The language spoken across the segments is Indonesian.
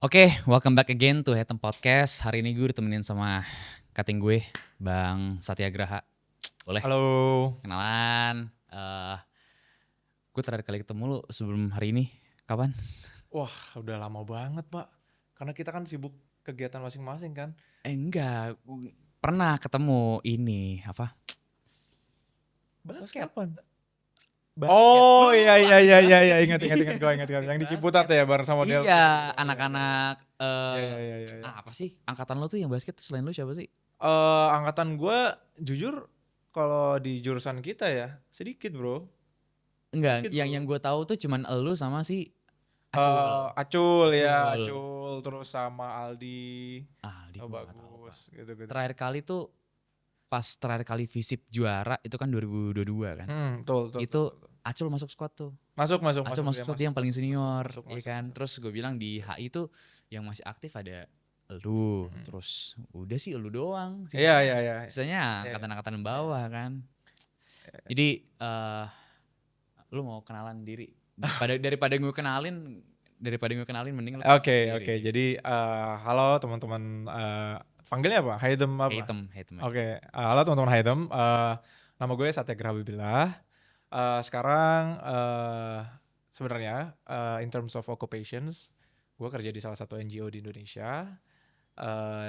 Oke, welcome back again to Hatem Podcast. Hari ini gue ditemenin sama cutting gue, Bang Satyagraha. Boleh Halo. kenalan. Gue terakhir kali ketemu lu sebelum hari ini. Kapan? Wah, udah lama banget, Pak. Karena kita kan sibuk kegiatan masing-masing kan. Enggak. Pernah ketemu ini apa? Basket. Kapan? Basket. Oh, Lu iya ingat basket. gue ingat. Yang di Ciputat Basket. ya bareng sama Delta. Iya, anak-anak Iya. apa sih? Angkatan lu tuh yang basket tuh selain lu siapa sih? Angkatan gue jujur kalau di jurusan kita ya sedikit, Bro. Enggak, Sedikit, yang Bro. gue tahu tuh cuman elu sama si Acul. Acul. Acul terus sama Aldi. Ah, Oh, gue gak tahu, Pak. bagus gitu. Terakhir kali tuh pas terakhir kali Visip juara itu kan 2022 kan. Betul. Itu Acul masuk squad tuh. Masuk Acul masuk dia squad dia yang paling senior, masuk. iya kan. Terus gue bilang di HI tuh yang masih aktif ada elu, terus udah sih elu doang. Iya. Sisanya Iya. angkatan-angkatan bawah kan. Jadi lu mau kenalan diri daripada gue kenalin mending lu Oke. kenalan diri. Jadi halo teman-teman, panggilnya apa? Haidem apa? Hatem aja. Oke, halo teman-teman Haidem. Nama gue Satyagraha Wibillah. Sekarang sebenarnya in terms of occupations, gue kerja di salah satu NGO di Indonesia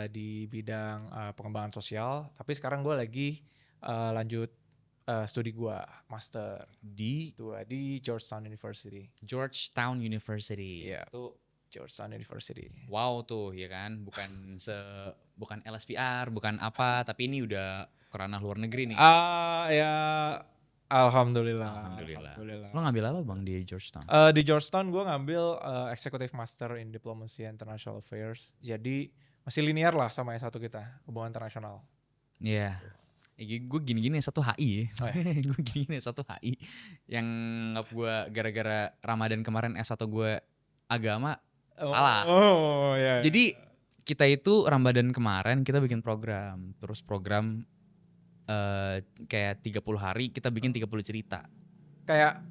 di bidang pengembangan sosial. Tapi sekarang gue lagi lanjut studi gue master Di S2 di Georgetown University. Georgetown University. Iya. Itu Georgetown University. wow tuh ya kan, bukan LSPR, bukan apa, tapi ini udah kerana luar negeri nih. Ya alhamdulillah. Alhamdulillah. Lo ngambil apa bang di Georgetown? Di Georgetown gue ngambil Executive Master in Diplomacy and International Affairs. Jadi masih linear lah sama S1 kita, hubungan internasional. Iya. Gue gini-gini satu HI Oh, gue gini satu HI. Yang ngap gue gara-gara Ramadan kemarin S1 gue agama, salah. Oh ya. Jadi kita itu Ramadan kemarin kita bikin program. Terus program kayak 30 hari kita bikin 30 cerita. Kayak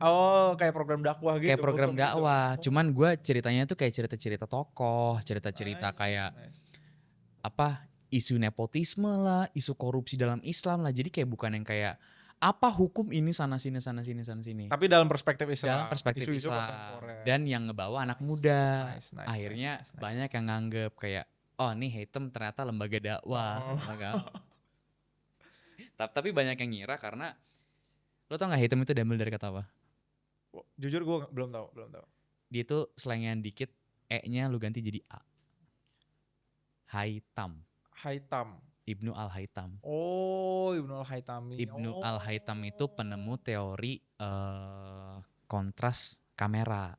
program dakwah gitu. Kayak program gitu. dakwah, cuman gue ceritanya tuh kayak cerita-cerita tokoh, cerita-cerita kayak apa isu nepotisme lah, isu korupsi dalam Islam lah. Jadi kayak bukan yang kayak apa hukum ini sana sini. Tapi dalam perspektif Islam. Dalam perspektif isu-isu Islam kontemporer. dan yang ngebawa anak muda. Nice. Akhirnya banyak yang nganggep kayak oh nih Hatem ternyata lembaga dakwah. Tapi banyak yang ngira karena lo tau gak Hatem itu diambil dari kata apa? Jujur gue belum tahu. Dia tuh selengean dikit E-nya lu ganti jadi A. Haitam. Ibnu Al-Haitam. Oh, Ibnu Al-Haitami. Ibnu Al-Haitam itu penemu teori kontras kamera.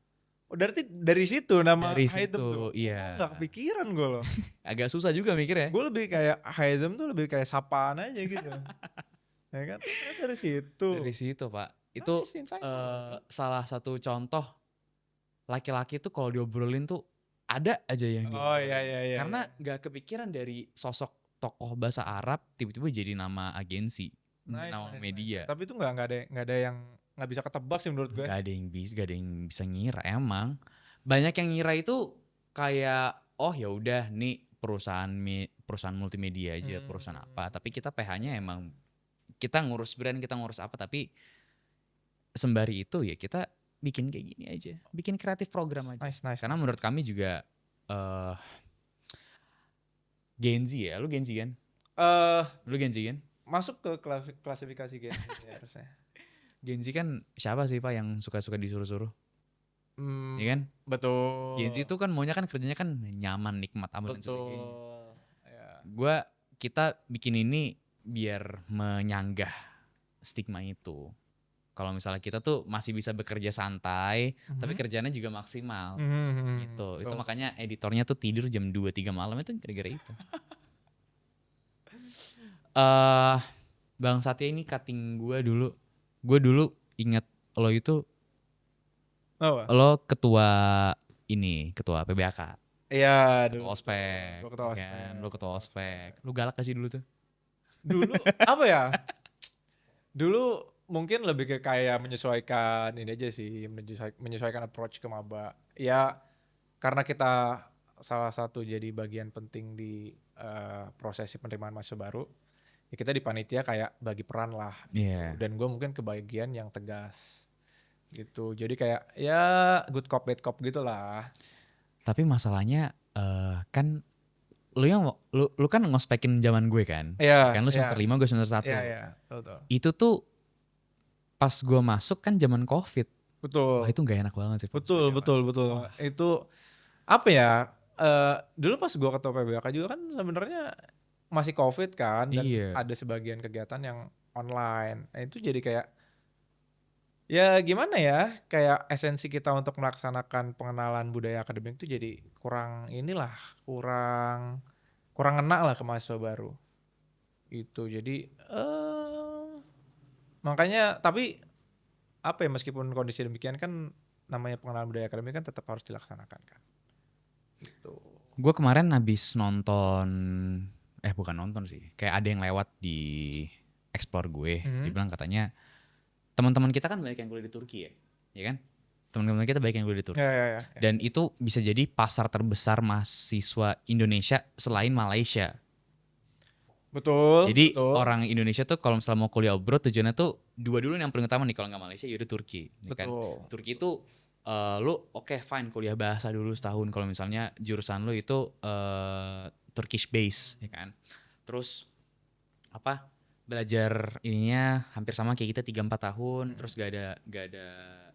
Oh, dari situ nama Dari Haidem tuh. iya. Gak kepikiran gue loh. Agak susah juga mikirnya. Gue lebih kayak Haidem tuh lebih kayak sapaan aja gitu. Ya kan? Dari situ. Dari situ pak. Itu salah satu contoh laki-laki tuh kalau diobrolin tuh ada aja yang Oh iya. Karena gak kepikiran dari sosok tokoh bahasa Arab tiba-tiba jadi nama agensi, nama media. Tapi itu nggak ada yang nggak bisa ketebak sih menurut gue. Gak ada yang bisa ngira emang. Banyak yang ngira itu kayak oh ya udah nih perusahaan multimedia aja, perusahaan apa. Tapi kita PH-nya emang kita ngurus brand, kita ngurus apa. Tapi sembari itu ya kita bikin kayak gini aja, bikin kreatif program aja. Nice. Karena menurut kami juga Gen Z ya, lu Gen Z kan? Lu Gen Z kan? Masuk ke klasifikasi Gen Z ya harusnya. Gen Z kan siapa sih pak yang suka-suka disuruh-suruh? Iya kan? Betul. Gen Z itu kan maunya kan kerjanya kan nyaman, nikmat, aman dan sebagainya. Ya. Kita bikin ini biar menyanggah stigma itu. Kalau misalnya kita tuh masih bisa bekerja santai, tapi kerjanya juga maksimal. Gitu. Itu makanya editornya tuh tidur jam 2-3 malam itu gara-gara itu. Bang Satya ini cutting gue dulu inget lo itu lo ketua PBAK. Iya, Ketua ospek. Lo ketua ospek. Lo galak gak sih dulu tuh? Dulu apa ya? Dulu mungkin lebih ke kayak menyesuaikan ini aja sih, menyesuaikan approach ke maba. Ya karena kita salah satu jadi bagian penting di prosesi penerimaan mahasiswa baru, ya kita di panitia kayak bagi peran lah gitu. Iya. Dan gue mungkin ke bagian yang tegas gitu. Jadi kayak ya good cop bad cop gitu lah. Tapi masalahnya kan lu kan ngospekin zaman gue kan. Ya Iya, kan lu iya, semester 5 gue semester iya, 1. iya, betul. Itu tuh pas gue masuk kan zaman Covid. Wah, Betul. itu gak enak banget sih Betul, prospeknya, Pak. betul, betul. Wah. Itu apa ya? Dulu pas gua ketua PBK juga kan sebenarnya masih COVID kan, dan Iya. ada sebagian kegiatan yang online. Nah, itu jadi kayak ya gimana ya? Kayak esensi kita untuk melaksanakan pengenalan budaya akademik itu jadi kurang inilah, kurang kurang ngena lah ke mahasiswa baru. Itu jadi makanya tapi apa ya, meskipun kondisi demikian kan namanya pengenalan budaya akademik kan tetap harus dilaksanakan kan. Gitu. Gue kemarin habis nonton, bukan nonton sih, kayak ada yang lewat di explore gue. Dia Mhm. bilang katanya teman-teman kita kan banyak yang kuliah di Turki ya kan? Teman-teman kita banyak yang kuliah di Ya, Turki. ya, ya. Dan itu bisa jadi pasar terbesar mahasiswa Indonesia selain Malaysia. Betul, Jadi betul, orang Indonesia tuh kalau misalnya mau kuliah abroad tujuannya tuh dua dulu yang paling utama nih, kalau nggak Malaysia yaudah Turki, ya kan? betul. Turki itu lu oke, fine kuliah bahasa dulu setahun kalau misalnya jurusan lu itu Turkish base, ya kan? Terus apa, belajar ininya hampir sama kayak kita 3-4 tahun, terus gak ada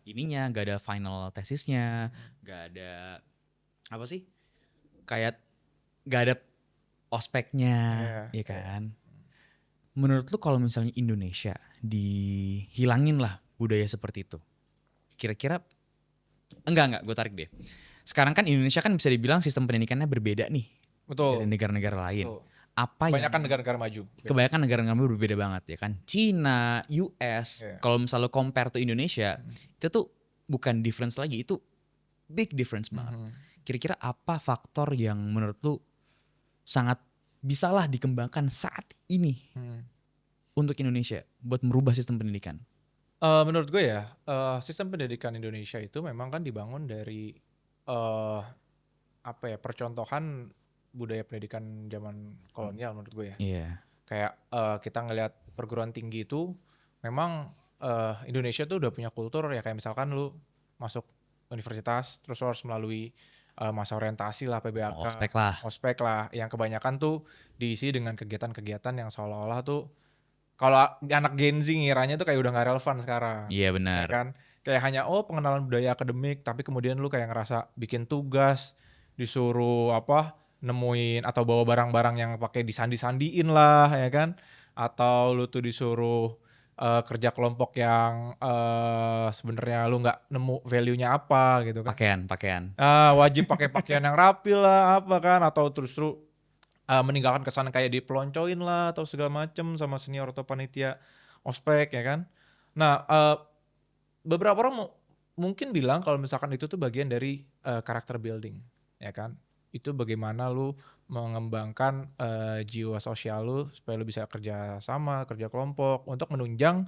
ininya, gak ada final tesisnya, gak ada apa sih, kayak gak ada ospeknya, Iya, ya iya. kan? Menurut lu kalau misalnya Indonesia dihilangin lah budaya seperti itu, kira-kira enggak, gue tarik deh. Sekarang kan Indonesia kan bisa dibilang sistem pendidikannya berbeda nih dari Betul, negara-negara lain. betul. Apa yang Kebanyakan negara-negara maju. Beda. kebanyakan negara-negara berbeda banget ya kan? Cina, US, Iya. kalau misalnya compare to Indonesia, itu tuh bukan difference lagi, itu big difference banget. Mhm. Kira-kira apa faktor yang menurut lu sangat bisalah dikembangkan saat ini Hmm. untuk Indonesia buat merubah sistem pendidikan? Menurut gue ya, sistem pendidikan Indonesia itu memang kan dibangun dari eh apa ya, percontohan budaya pendidikan zaman kolonial menurut gue ya. Iya. Kayak kita ngelihat perguruan tinggi itu memang Indonesia tuh udah punya kultur ya, kayak misalkan lu masuk universitas terus lu harus melalui masa orientasi lah, PBAK, Ospek lah. ospek lah, yang kebanyakan tuh diisi dengan kegiatan-kegiatan yang seolah-olah tuh kalau anak Gen Z ngiranya tuh kayak udah nggak relevan sekarang, Iya ya benar. kan? Kayak hanya pengenalan budaya akademik, tapi kemudian lu kayak ngerasa bikin tugas, disuruh apa, nemuin atau bawa barang-barang yang pakai disandi-sandiin lah, ya kan? Atau lu tuh disuruh kerja kelompok yang sebenarnya lu nggak nemu value-nya apa gitu kan? Pakaian. Wajib pakai pakaian yang rapi lah, apa kan? Atau terus meninggalkan kesan kayak dipeloncoin lah atau segala macem sama senior atau panitia ospek, ya kan. Nah, beberapa orang mungkin bilang kalau misalkan itu tuh bagian dari karakter building, ya kan. Itu bagaimana lu mengembangkan jiwa sosial lu supaya lu bisa kerja sama, kerja kelompok untuk menunjang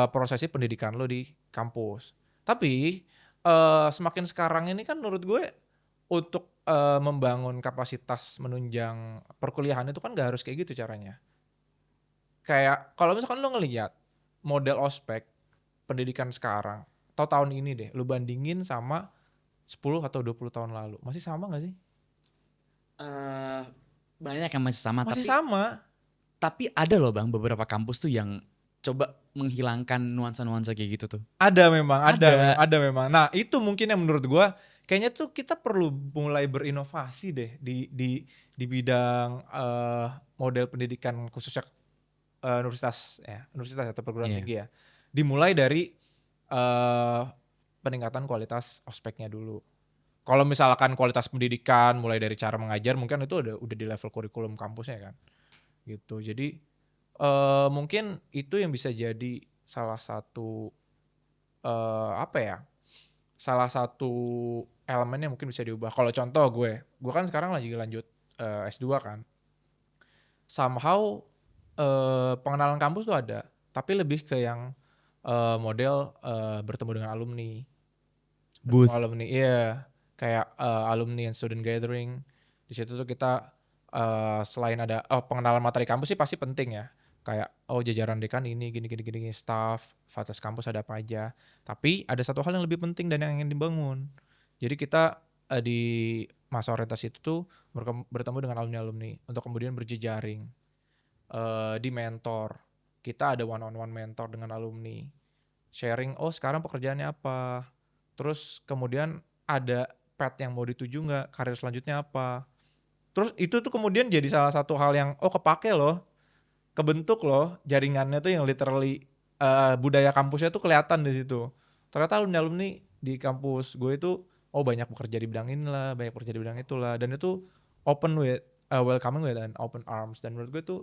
prosesi pendidikan lu di kampus. Tapi semakin sekarang ini kan menurut gue untuk membangun kapasitas menunjang perkuliahan itu kan gak harus kayak gitu caranya. Kayak kalau misalkan lu ngelihat model ospek pendidikan sekarang atau tahun ini deh, lu bandingin sama 10 atau 20 tahun lalu, masih sama gak sih? Banyak yang masih sama, Masih tapi sama. ada loh Bang beberapa kampus tuh yang coba menghilangkan nuansa-nuansa kayak gitu tuh. Ada memang, Ada. ada memang. Nah, itu mungkin yang menurut gua kayaknya tuh kita perlu mulai berinovasi deh di bidang model pendidikan khususnya universitas atau perguruan Iya. tinggi ya. Dimulai dari peningkatan kualitas ospeknya dulu. Kalau misalkan kualitas pendidikan mulai dari cara mengajar mungkin itu udah di level kurikulum kampusnya kan. Gitu. Jadi mungkin itu yang bisa jadi salah satu apa ya? Salah satu elemen yang mungkin bisa diubah. Kalau contoh gue kan sekarang lagi lanjut S2 kan. Somehow pengenalan kampus tuh ada, tapi lebih ke yang model bertemu dengan alumni. Bertemu Booth. alumni, iya. kayak alumni and student gathering. Di situ tuh kita selain ada pengenalan materi kampus sih pasti penting ya. Kayak jajaran dekan ini gini staff, fakultas kampus ada apa aja. Tapi ada satu hal yang lebih penting dan yang ingin dibangun. Jadi kita di masa orientasi itu tuh bertemu dengan alumni-alumni untuk kemudian berjejaring, di mentor. Kita ada one on one mentor dengan alumni. Sharing, sekarang pekerjaannya apa. Terus kemudian ada path yang mau dituju nggak, karir selanjutnya apa. Terus itu tuh kemudian jadi salah satu hal yang kepake loh, kebentuk loh jaringannya tuh yang literally budaya kampusnya tuh kelihatan di situ. Ternyata alumni di kampus gue itu banyak bekerja di bidang inilah, banyak bekerja di bidang itulah, dan itu open with welcoming with an open arms, dan menurut gue tuh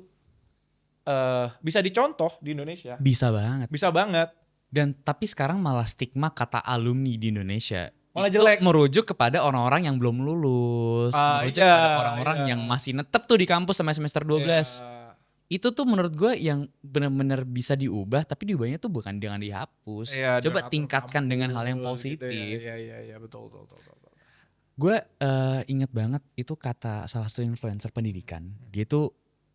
bisa dicontoh di Indonesia. Bisa banget. Bisa banget. Dan tapi sekarang malah stigma kata alumni di Indonesia Malah itu jelek. merujuk kepada orang-orang yang belum lulus, merujuk Iya, kepada orang-orang iya. yang masih netep tuh di kampus sampai semester 12. Iya. Itu tuh menurut gue yang benar-benar bisa diubah, tapi diubahnya tuh bukan dengan dihapus. Iya, Coba dengan atur tingkatkan dengan hal yang kampus gitu positif. ya. Iya, betul. Gue inget banget itu kata salah satu influencer pendidikan. Dia tuh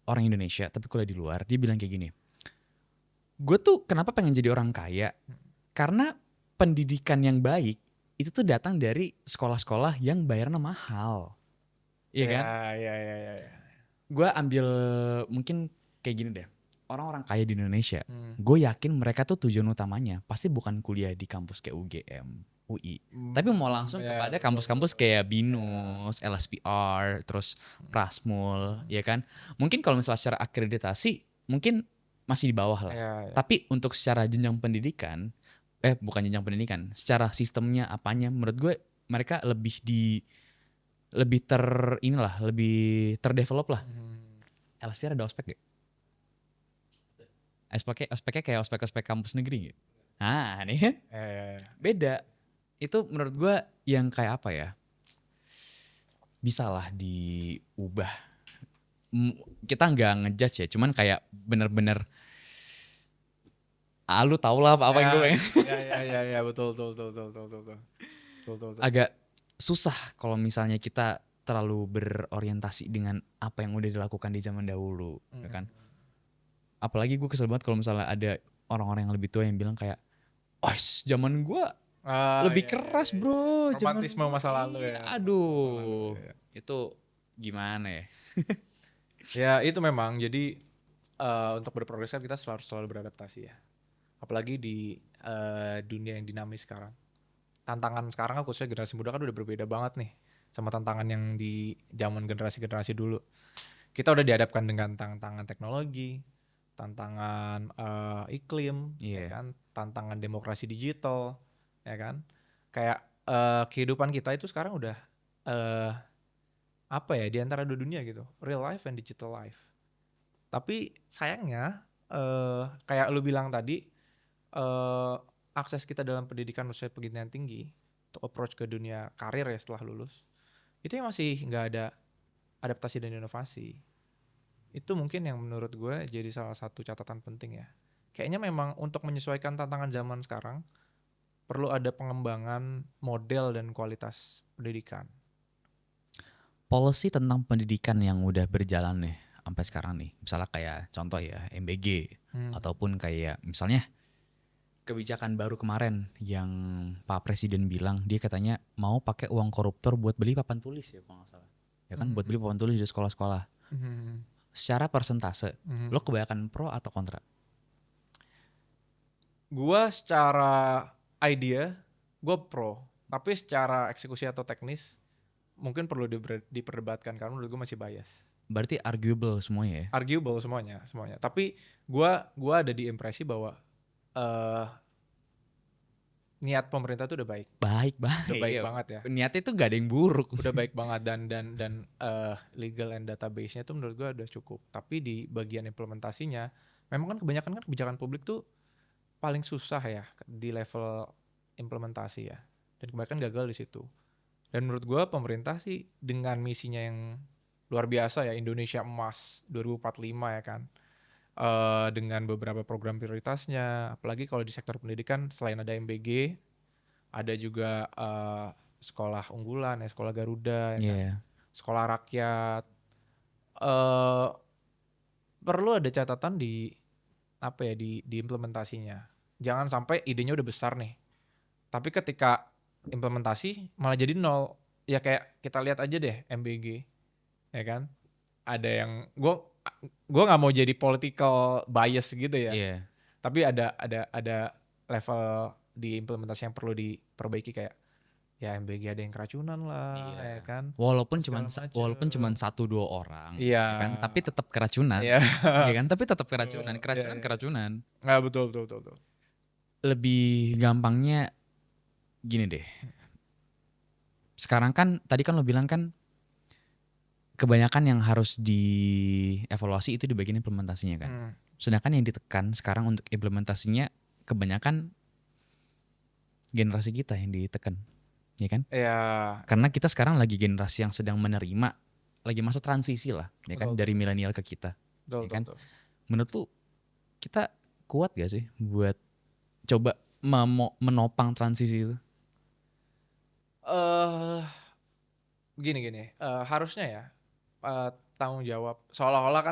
orang Indonesia tapi kuliah di luar. Dia bilang kayak gini, gue tuh kenapa pengen jadi orang kaya? Karena pendidikan yang baik itu tuh datang dari sekolah-sekolah yang bayarnya mahal. Iya kan? Iya. Gue ambil mungkin kayak gini deh. Orang-orang kaya di Indonesia, gue yakin mereka tuh tujuan utamanya pasti bukan kuliah di kampus kayak UGM, UI. Tapi mau langsung kepada kampus-kampus kayak BINUS, LSPR, terus Prasmul, ya kan? Mungkin kalau misalnya secara akreditasi mungkin masih di bawah lah. Iya. Tapi untuk secara jenjang pendidikan, bukan jenjang pendidikan, secara sistemnya apanya, menurut gue mereka lebih terdevelop lah. LSPR ada ospek gak? Ospeknya kayak ospek kampus negeri gitu. Nah, nih kan beda. Itu menurut gue yang kayak apa ya? Bisalah diubah. Kita nggak ngejudge ya, cuman kayak bener-bener lu tau lah apa yang gue pengen. Iya, betul. Agak susah kalau misalnya kita terlalu berorientasi dengan apa yang udah dilakukan di zaman dahulu, ya kan? Apalagi gue kesel banget kalau misalnya ada orang-orang yang lebih tua yang bilang kayak, zaman gue lebih keras bro. Romantisme masa lalu ya. Aduh, itu gimana ya? Ya itu memang, jadi untuk berprogres kan kita selalu beradaptasi ya. Apalagi di dunia yang dinamis sekarang. Tantangan sekarang khususnya generasi muda kan udah berbeda banget nih sama tantangan yang di zaman generasi-generasi dulu. Kita udah dihadapkan dengan tantangan teknologi, tantangan iklim, ya kan, tantangan demokrasi digital, ya kan. Kayak kehidupan kita itu sekarang udah di antara dua dunia gitu, real life and digital life. Tapi sayangnya kayak lu bilang tadi, akses kita dalam pendidikan usia pendidikan tinggi untuk approach ke dunia karir ya setelah lulus, itu yang masih nggak ada adaptasi dan inovasi. Itu mungkin yang menurut gue jadi salah satu catatan penting ya. Kayaknya memang untuk menyesuaikan tantangan zaman sekarang perlu ada pengembangan model dan kualitas pendidikan. Policy tentang pendidikan yang udah berjalan nih sampai sekarang nih, misalnya kayak contoh ya MBG, ataupun kayak misalnya kebijakan baru kemarin yang Pak Presiden bilang dia katanya mau pakai uang koruptor buat beli papan tulis ya kalau nggak salah, ya kan, buat beli papan tulis di sekolah-sekolah. Secara persentase, lo kebanyakan pro atau kontra? Gua secara idea, gue pro. Tapi secara eksekusi atau teknis, mungkin perlu diperdebatkan karena menurut gue masih bias. Berarti arguable semuanya ya? Arguable semuanya. Tapi gue ada di impresi bahwa niat pemerintah tuh udah baik. Baik Udah baik banget ya. Niatnya tuh gak ada yang buruk. Udah baik banget dan legal and database-nya tuh menurut gue udah cukup. Tapi di bagian implementasinya, memang kan kebanyakan kan kebijakan publik tuh paling susah ya di level implementasi ya. Dan kebanyakan gagal di situ. Dan menurut gue pemerintah sih dengan misinya yang luar biasa ya, Indonesia Emas 2045 ya kan. Dengan beberapa program prioritasnya, apalagi kalau di sektor pendidikan selain ada MBG, ada juga sekolah unggulan, ya sekolah Garuda, ya kan, Iya. sekolah rakyat. eh Perlu ada catatan di apa ya, di implementasinya. Jangan sampai idenya udah besar nih, tapi ketika implementasi malah jadi nol. Ya kayak kita lihat aja deh MBG, ya kan. Ada yang gue nggak mau jadi political bias gitu ya. Iya. Tapi ada level di implementasi yang perlu diperbaiki, kayak ya MBG ada yang keracunan lah, ya Iya. kan. Walaupun cuman Segala walaupun cuman macem. 1-2 orang, Iya. ya kan, tapi tetap keracunan. Iya. Ya kan, tapi tetap Betul. keracunan, Iya, keracunan, iya. keracunan. Nggak, betul, betul, betul, betul. Lebih gampangnya gini deh. Sekarang kan tadi kan lo bilang kan kebanyakan yang harus dievaluasi itu di bagian implementasinya kan. Hmm. Sedangkan yang ditekan sekarang untuk implementasinya kebanyakan generasi kita yang ditekan, ya kan? Ya, Karena kita sekarang lagi generasi yang sedang menerima, lagi masa transisi lah, ya kan, betul, dari milenial ke kita, betul, ya betul, kan? betul. Menurut lu kita kuat gak sih buat coba menopang transisi itu? eh Gini, harusnya ya, tanggung jawab seolah-olah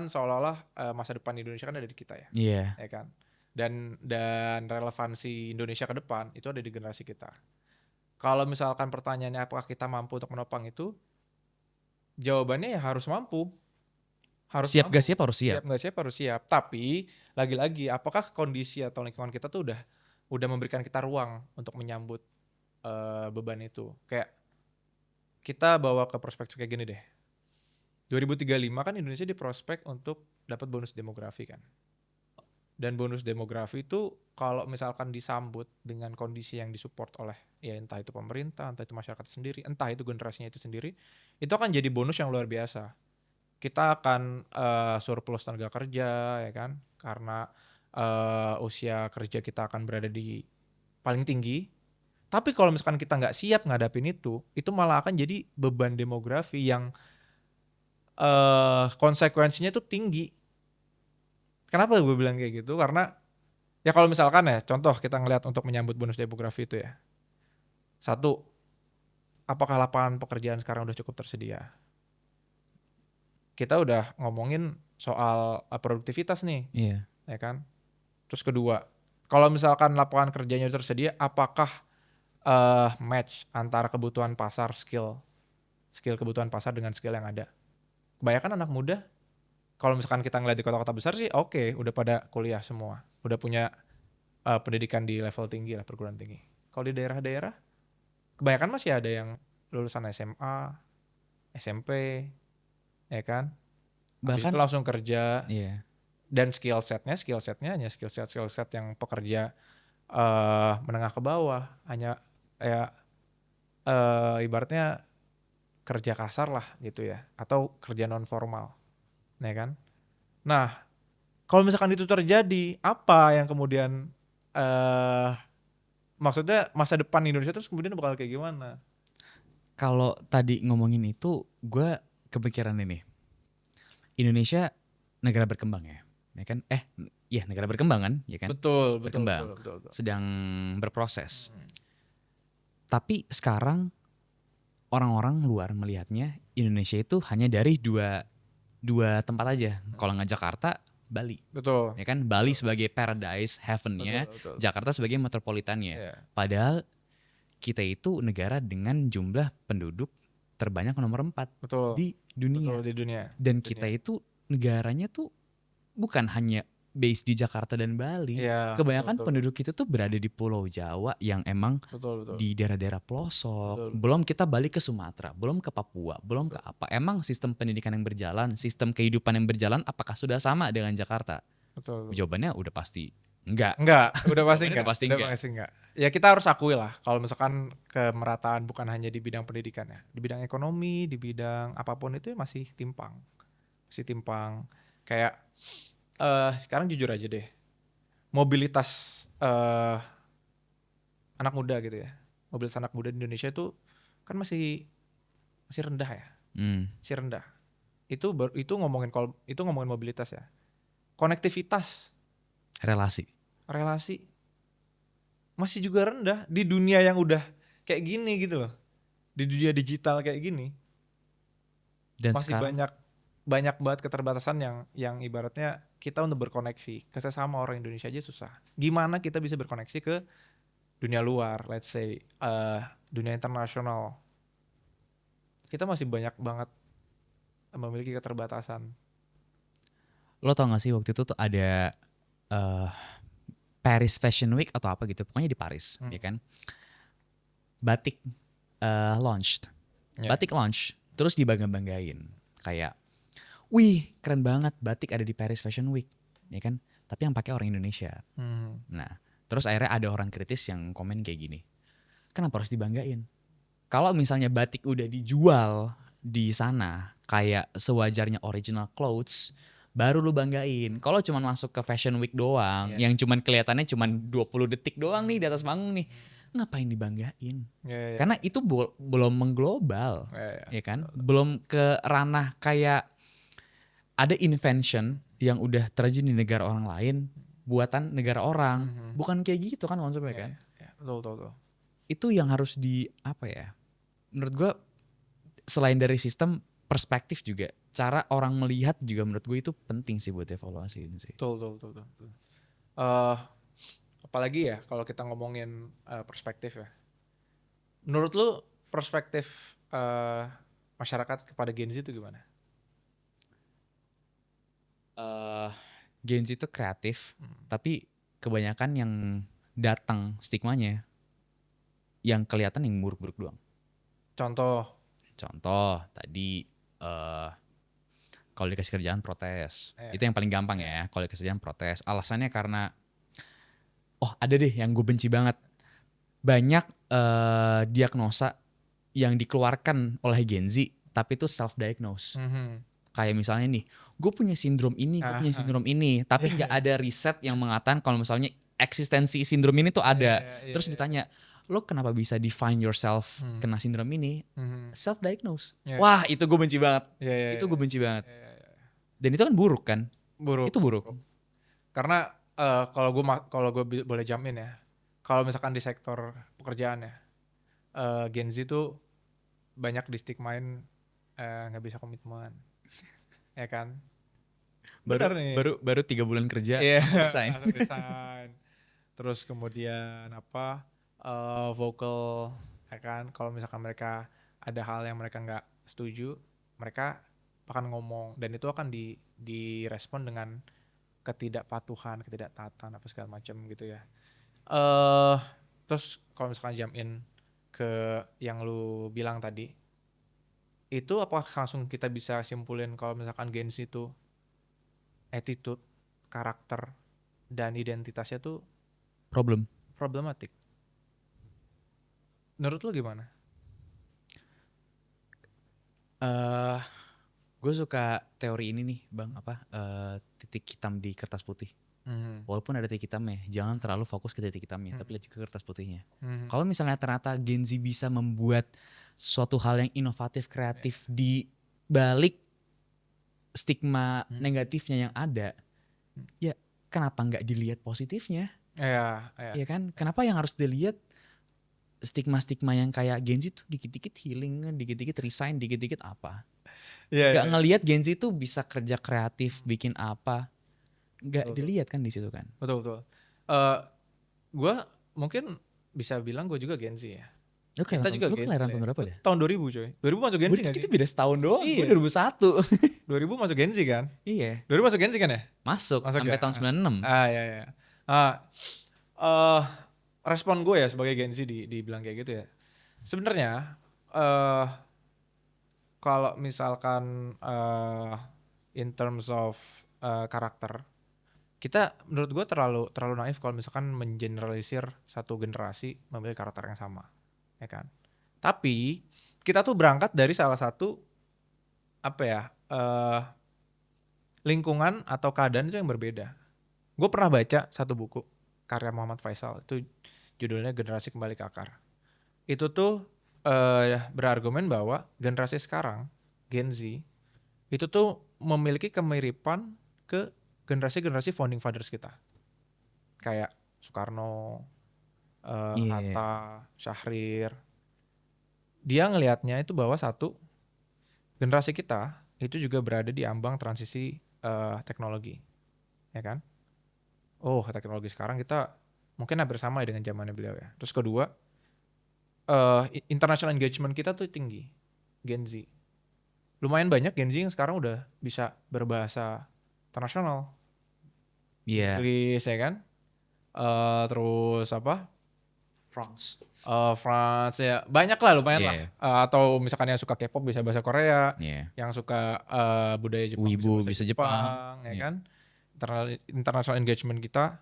masa depan Indonesia kan ada di kita ya, Iya, ya kan. Dan relevansi Indonesia ke depan itu ada di generasi kita. Kalau misalkan pertanyaannya apakah kita mampu untuk menopang itu, jawabannya ya harus mampu, harus siap gak mampu. siap harus siap. Siap nggak siap harus siap. Tapi lagi-lagi, apakah kondisi atau lingkungan kita tuh udah memberikan kita ruang untuk menyambut beban itu. Kayak kita bawa ke perspektif kayak gini deh. 2035 kan Indonesia diprospek untuk dapat bonus demografi kan. Dan bonus demografi itu kalau misalkan disambut dengan kondisi yang disupport oleh ya entah itu pemerintah, entah itu masyarakat sendiri, entah itu generasinya itu sendiri, itu akan jadi bonus yang luar biasa. Kita akan surplus tenaga kerja, ya kan, karena usia kerja kita akan berada di paling tinggi. Tapi kalau misalkan kita nggak siap ngadapin itu malah akan jadi beban demografi yang konsekuensinya itu tinggi. Kenapa gue bilang kayak gitu? Karena ya kalau misalkan ya, contoh kita ngelihat untuk menyambut bonus demografi itu ya. Satu, apakah lapangan pekerjaan sekarang udah cukup tersedia? Kita udah ngomongin soal produktivitas nih, Iya. ya kan? Terus kedua, kalau misalkan lapangan kerjanya udah tersedia, apakah match antara kebutuhan pasar skill kebutuhan pasar dengan skill yang ada? Kebanyakan anak muda, kalau misalkan kita ngeliat di kota-kota besar sih oke, udah pada kuliah semua, udah punya pendidikan di level tinggi lah, perguruan tinggi. Kalau di daerah-daerah, kebanyakan masih ada yang lulusan SMA, SMP, ya kan? Habis itu Bahkan langsung kerja, iya. dan skill setnya hanya skill set yang pekerja menengah ke bawah, hanya ya ibaratnya kerja kasar lah gitu ya, atau kerja non formal, ya kan? Nah, kalau misalkan itu terjadi, apa yang kemudian maksudnya masa depan Indonesia terus kemudian bakal kayak gimana? Kalau tadi ngomongin itu, gue kepikiran ini. Indonesia negara berkembang ya kan? Iya negara berkembang kan, ya kan? Betul, betul, betul, Berkembang, betul, betul. sedang berproses. Hmm. Tapi sekarang orang-orang luar melihatnya Indonesia itu hanya dari dua tempat aja. Kalau nggak Jakarta, Bali. Betul, Ya kan? Bali sebagai paradise betul, heaven-nya, betul. Jakarta sebagai metropolitannya. Ya, Padahal kita itu negara dengan jumlah penduduk terbanyak nomor 4 betul, di betul dunia. di dunia. Dan kita itu negaranya tuh bukan hanya base di Jakarta dan Bali. Iya, betul, Kebanyakan betul, penduduk kita tuh berada di Pulau Jawa yang emang betul, betul, di daerah-daerah pelosok. betul, Belum kita balik ke Sumatera, belum ke Papua, belum ke betul, apa. Emang sistem pendidikan yang berjalan, sistem kehidupan yang berjalan apakah sudah sama dengan Jakarta? betul, betul. Jawabannya udah pasti enggak. Enggak, udah pasti Jawabannya enggak, udah pasti udah enggak. pasti enggak. Ya kita harus akui lah, kalau misalkan kemerataan bukan hanya di bidang pendidikan ya, di bidang ekonomi, di bidang apapun itu masih timpang, masih timpang. Kayak sekarang jujur aja deh, mobilitas anak muda gitu ya, mobilitas anak muda di Indonesia itu kan masih rendah ya, Hmm, masih rendah. Itu ngomongin mobilitas ya, konektivitas, relasi. relasi masih juga rendah di dunia yang udah kayak gini gitu loh. di dunia digital kayak gini Dan masih sekarang banyak banget keterbatasan yang ibaratnya kita untuk berkoneksi ke sesama orang Indonesia aja susah. Gimana kita bisa berkoneksi ke dunia luar, let's say dunia internasional. Kita masih banyak banget memiliki keterbatasan. lo tau gak sih waktu itu tuh ada eh, Paris Fashion Week atau apa gitu, pokoknya di Paris, ya kan? Batik launched, Ya. batik launch, terus dibangga-banggain, kayak, wih keren banget batik ada di Paris Fashion Week, ya kan? Tapi yang pakai orang Indonesia. Nah, terus akhirnya ada orang kritis yang komen kayak gini, kenapa harus dibanggain? Kalau misalnya batik udah dijual di sana kayak sewajarnya original clothes, baru lu banggain. Kalau cuman masuk ke Fashion Week doang, Iya. yang cuman kelihatannya cuman 20 detik doang nih di atas panggung nih, ngapain dibanggain? Ya. Karena itu belum mengglobal, Ya. ya kan? Belum ke ranah kayak ada invention yang udah terjun di negara orang lain, buatan negara orang. Bukan kayak gitu kan konsepnya kan? Ya. Betul. Itu yang harus di apa ya? Menurut gue selain dari sistem, perspektif juga, cara orang melihat juga menurut gue itu penting sih buat evaluasi ini sih. Betul. Eh, apalagi ya kalau kita ngomongin perspektif ya. Menurut lu perspektif masyarakat kepada Gen Z itu gimana? Gen Z itu kreatif, tapi kebanyakan yang datang stigmanya yang kelihatan yang buruk-buruk doang. Contoh tadi kalau dikasih kerjaan protes, itu yang paling gampang ya. Kalau dikasih kerjaan protes, alasannya karena ada deh yang gue benci banget, banyak diagnosa yang dikeluarkan oleh Gen Z tapi itu self diagnose. Kayak misalnya nih, gue punya sindrom ini, tapi nggak ada riset yang mengatakan kalau misalnya eksistensi sindrom ini tuh ada. Terus ditanya, lo kenapa bisa define yourself kena sindrom ini? Self diagnose. Wah, itu gue benci banget. Itu gue benci banget. Dan itu kan buruk kan? Buruk. Itu buruk. Karena kalau gue boleh jamin ya, kalau misalkan di sektor pekerjaan ya, Gen Z tuh banyak di stigmain nggak bisa komitmen, ya kan? Benar nih. Baru 3 bulan kerja Iya, langsung resign. langsung resign. Terus kemudian vocal, ya kan? Kalau misalkan mereka ada hal yang mereka nggak setuju, mereka akan ngomong dan itu akan direspon dengan ketidakpatuhan, ketidaktaatan apa segala macam gitu ya. Terus kalau misalkan jump in ke yang lu bilang tadi, itu apakah langsung kita bisa simpulin kalau misalkan Gen Z itu attitude, karakter, dan identitasnya tuh problematik? Menurut lu gimana? Gue suka teori ini nih bang, titik hitam di kertas putih. Walaupun ada titik hitamnya, jangan terlalu fokus ke titik hitamnya, tapi lihat juga kertas putihnya. Kalau misalnya ternyata Gen Z bisa membuat suatu hal yang inovatif, kreatif di balik stigma negatifnya yang ada, ya kenapa nggak dilihat positifnya? Iya. Ya kan? Kenapa yang harus dilihat stigma-stigma yang kayak Gen Z tuh dikit-dikit healing, dikit-dikit resign, dikit-dikit apa? Gak ngelihat Gen Z tuh bisa kerja kreatif, bikin apa? Gak dilihat kan di situ kan? Betul. Gue mungkin bisa bilang gue juga Gen Z ya. Kita juga Lu Gen Z kelahiran lah tahun ya. berapa Lu deh? tahun 2000 coy. 2000 masuk Gen Z gak sih? Kita beda setahun doang. Iya. Gue 2001. 2000 masuk Gen Z kan? Iya. 2000 masuk Gen Z kan ya? Masuk sampai ya? tahun 96. Iya. Respon gue ya sebagai Gen Z dibilang kayak gitu ya. Sebenarnya kalau misalkan in terms of karakter, kita menurut gue terlalu naif kalau misalkan mengeneralisir satu generasi memiliki karakter yang sama, ya kan? Tapi kita tuh berangkat dari salah satu lingkungan atau keadaan itu yang berbeda. Gue pernah baca satu buku karya Muhammad Faisal, itu judulnya Generasi Kembali ke Akar. Itu tuh berargumen bahwa generasi sekarang, Gen Z, itu tuh memiliki kemiripan ke generasi-generasi founding fathers kita. Kayak Soekarno, Hatta, Syahrir. dia ngelihatnya itu bahwa satu, generasi kita itu juga berada di ambang transisi teknologi, ya kan? Oh, teknologi sekarang kita mungkin hampir sama ya dengan zamannya beliau ya. Terus kedua, international engagement kita tuh tinggi, Gen Z. Lumayan banyak Gen Z yang sekarang udah bisa berbahasa internasional, Iya. Inggris ya kan? Terus apa? France. France ya, banyak lah lumayan lah. Iya. Atau misalkan yang suka K-pop bisa bahasa Korea, Iya. yang suka budaya Jepang bisa Wibu bahasa bisa Jepang. Jepang, ya Iya. kan? International engagement kita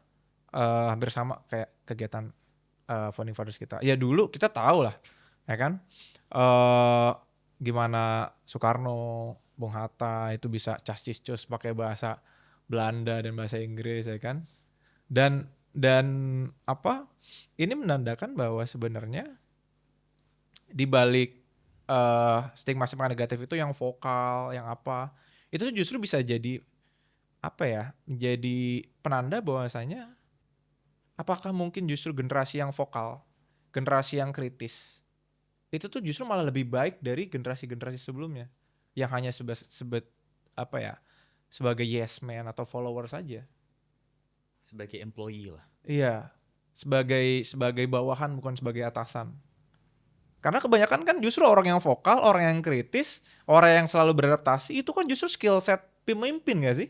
hampir sama kayak kegiatan founding fathers kita. Ya dulu kita tahu lah, ya kan? eh Gimana Soekarno, Bung Hatta itu bisa cas-cis-cus pakai bahasa Belanda dan bahasa Inggris, ya kan? Dan apa? Ini menandakan bahwa sebenarnya di balik stigma-stigma negatif itu yang vokal, yang apa, itu justru bisa jadi apa ya? Menjadi penanda bahwasanya apakah mungkin justru generasi yang vokal, generasi yang kritis, itu tuh justru malah lebih baik dari generasi-generasi sebelumnya yang hanya sebet apa ya? Sebagai yes man atau follower saja. Sebagai employee lah. Iya, sebagai bawahan bukan sebagai atasan. Karena kebanyakan kan justru orang yang vokal, orang yang kritis, orang yang selalu beradaptasi itu kan justru skill set pemimpin gak sih?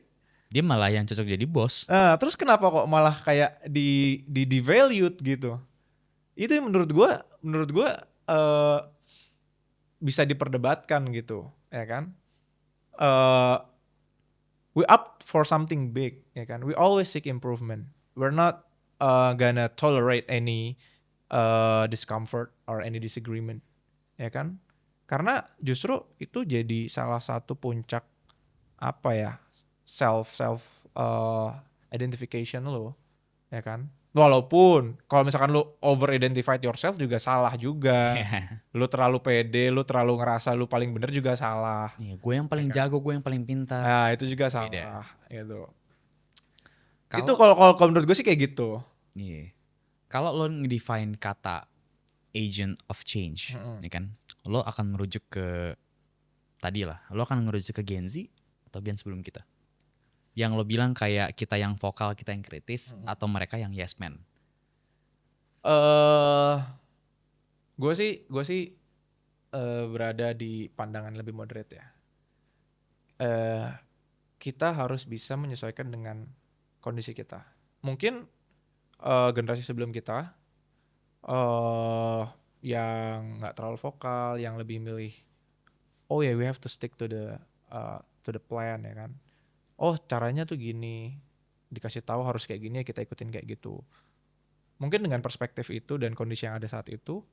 Dia malah yang cocok jadi bos. Nah, terus kenapa kok malah kayak di devalued gitu? Itu yang menurut gua bisa diperdebatkan gitu, ya kan? Eh we up for something big, ya kan? We always seek improvement. We're not gonna tolerate any discomfort or any disagreement, ya kan? Karena justru itu jadi salah satu puncak apa ya, self identification lo, ya kan? Walaupun kalau misalkan lo over identified yourself juga salah juga. Iya. Lu terlalu pede, lu terlalu ngerasa lu paling bener juga salah, Iya, gue yang ya paling kan? jago, gue yang paling pintar. Nah, itu juga Beda. salah gitu. Itu Kalau kalau menurut gue sih kayak gitu. iya. Kalau lo ngedefine kata agent of change, Mm-mm. ya kan? Lo akan merujuk ke tadi lah. Lo akan merujuk ke Gen Z atau Gen sebelum kita. Yang lo bilang kayak kita yang vokal, kita yang kritis, atau mereka yang yes man. eh gue sih berada di pandangan lebih moderate ya. Eh Kita harus bisa menyesuaikan dengan kondisi kita. Mungkin generasi sebelum kita eh yang nggak terlalu vokal, yang lebih milih, oh ya, we have to stick to the plan, ya kan. Oh, caranya tuh gini, dikasih tahu harus kayak gini ya kita ikutin kayak gitu. Mungkin dengan perspektif itu dan kondisi yang ada saat itu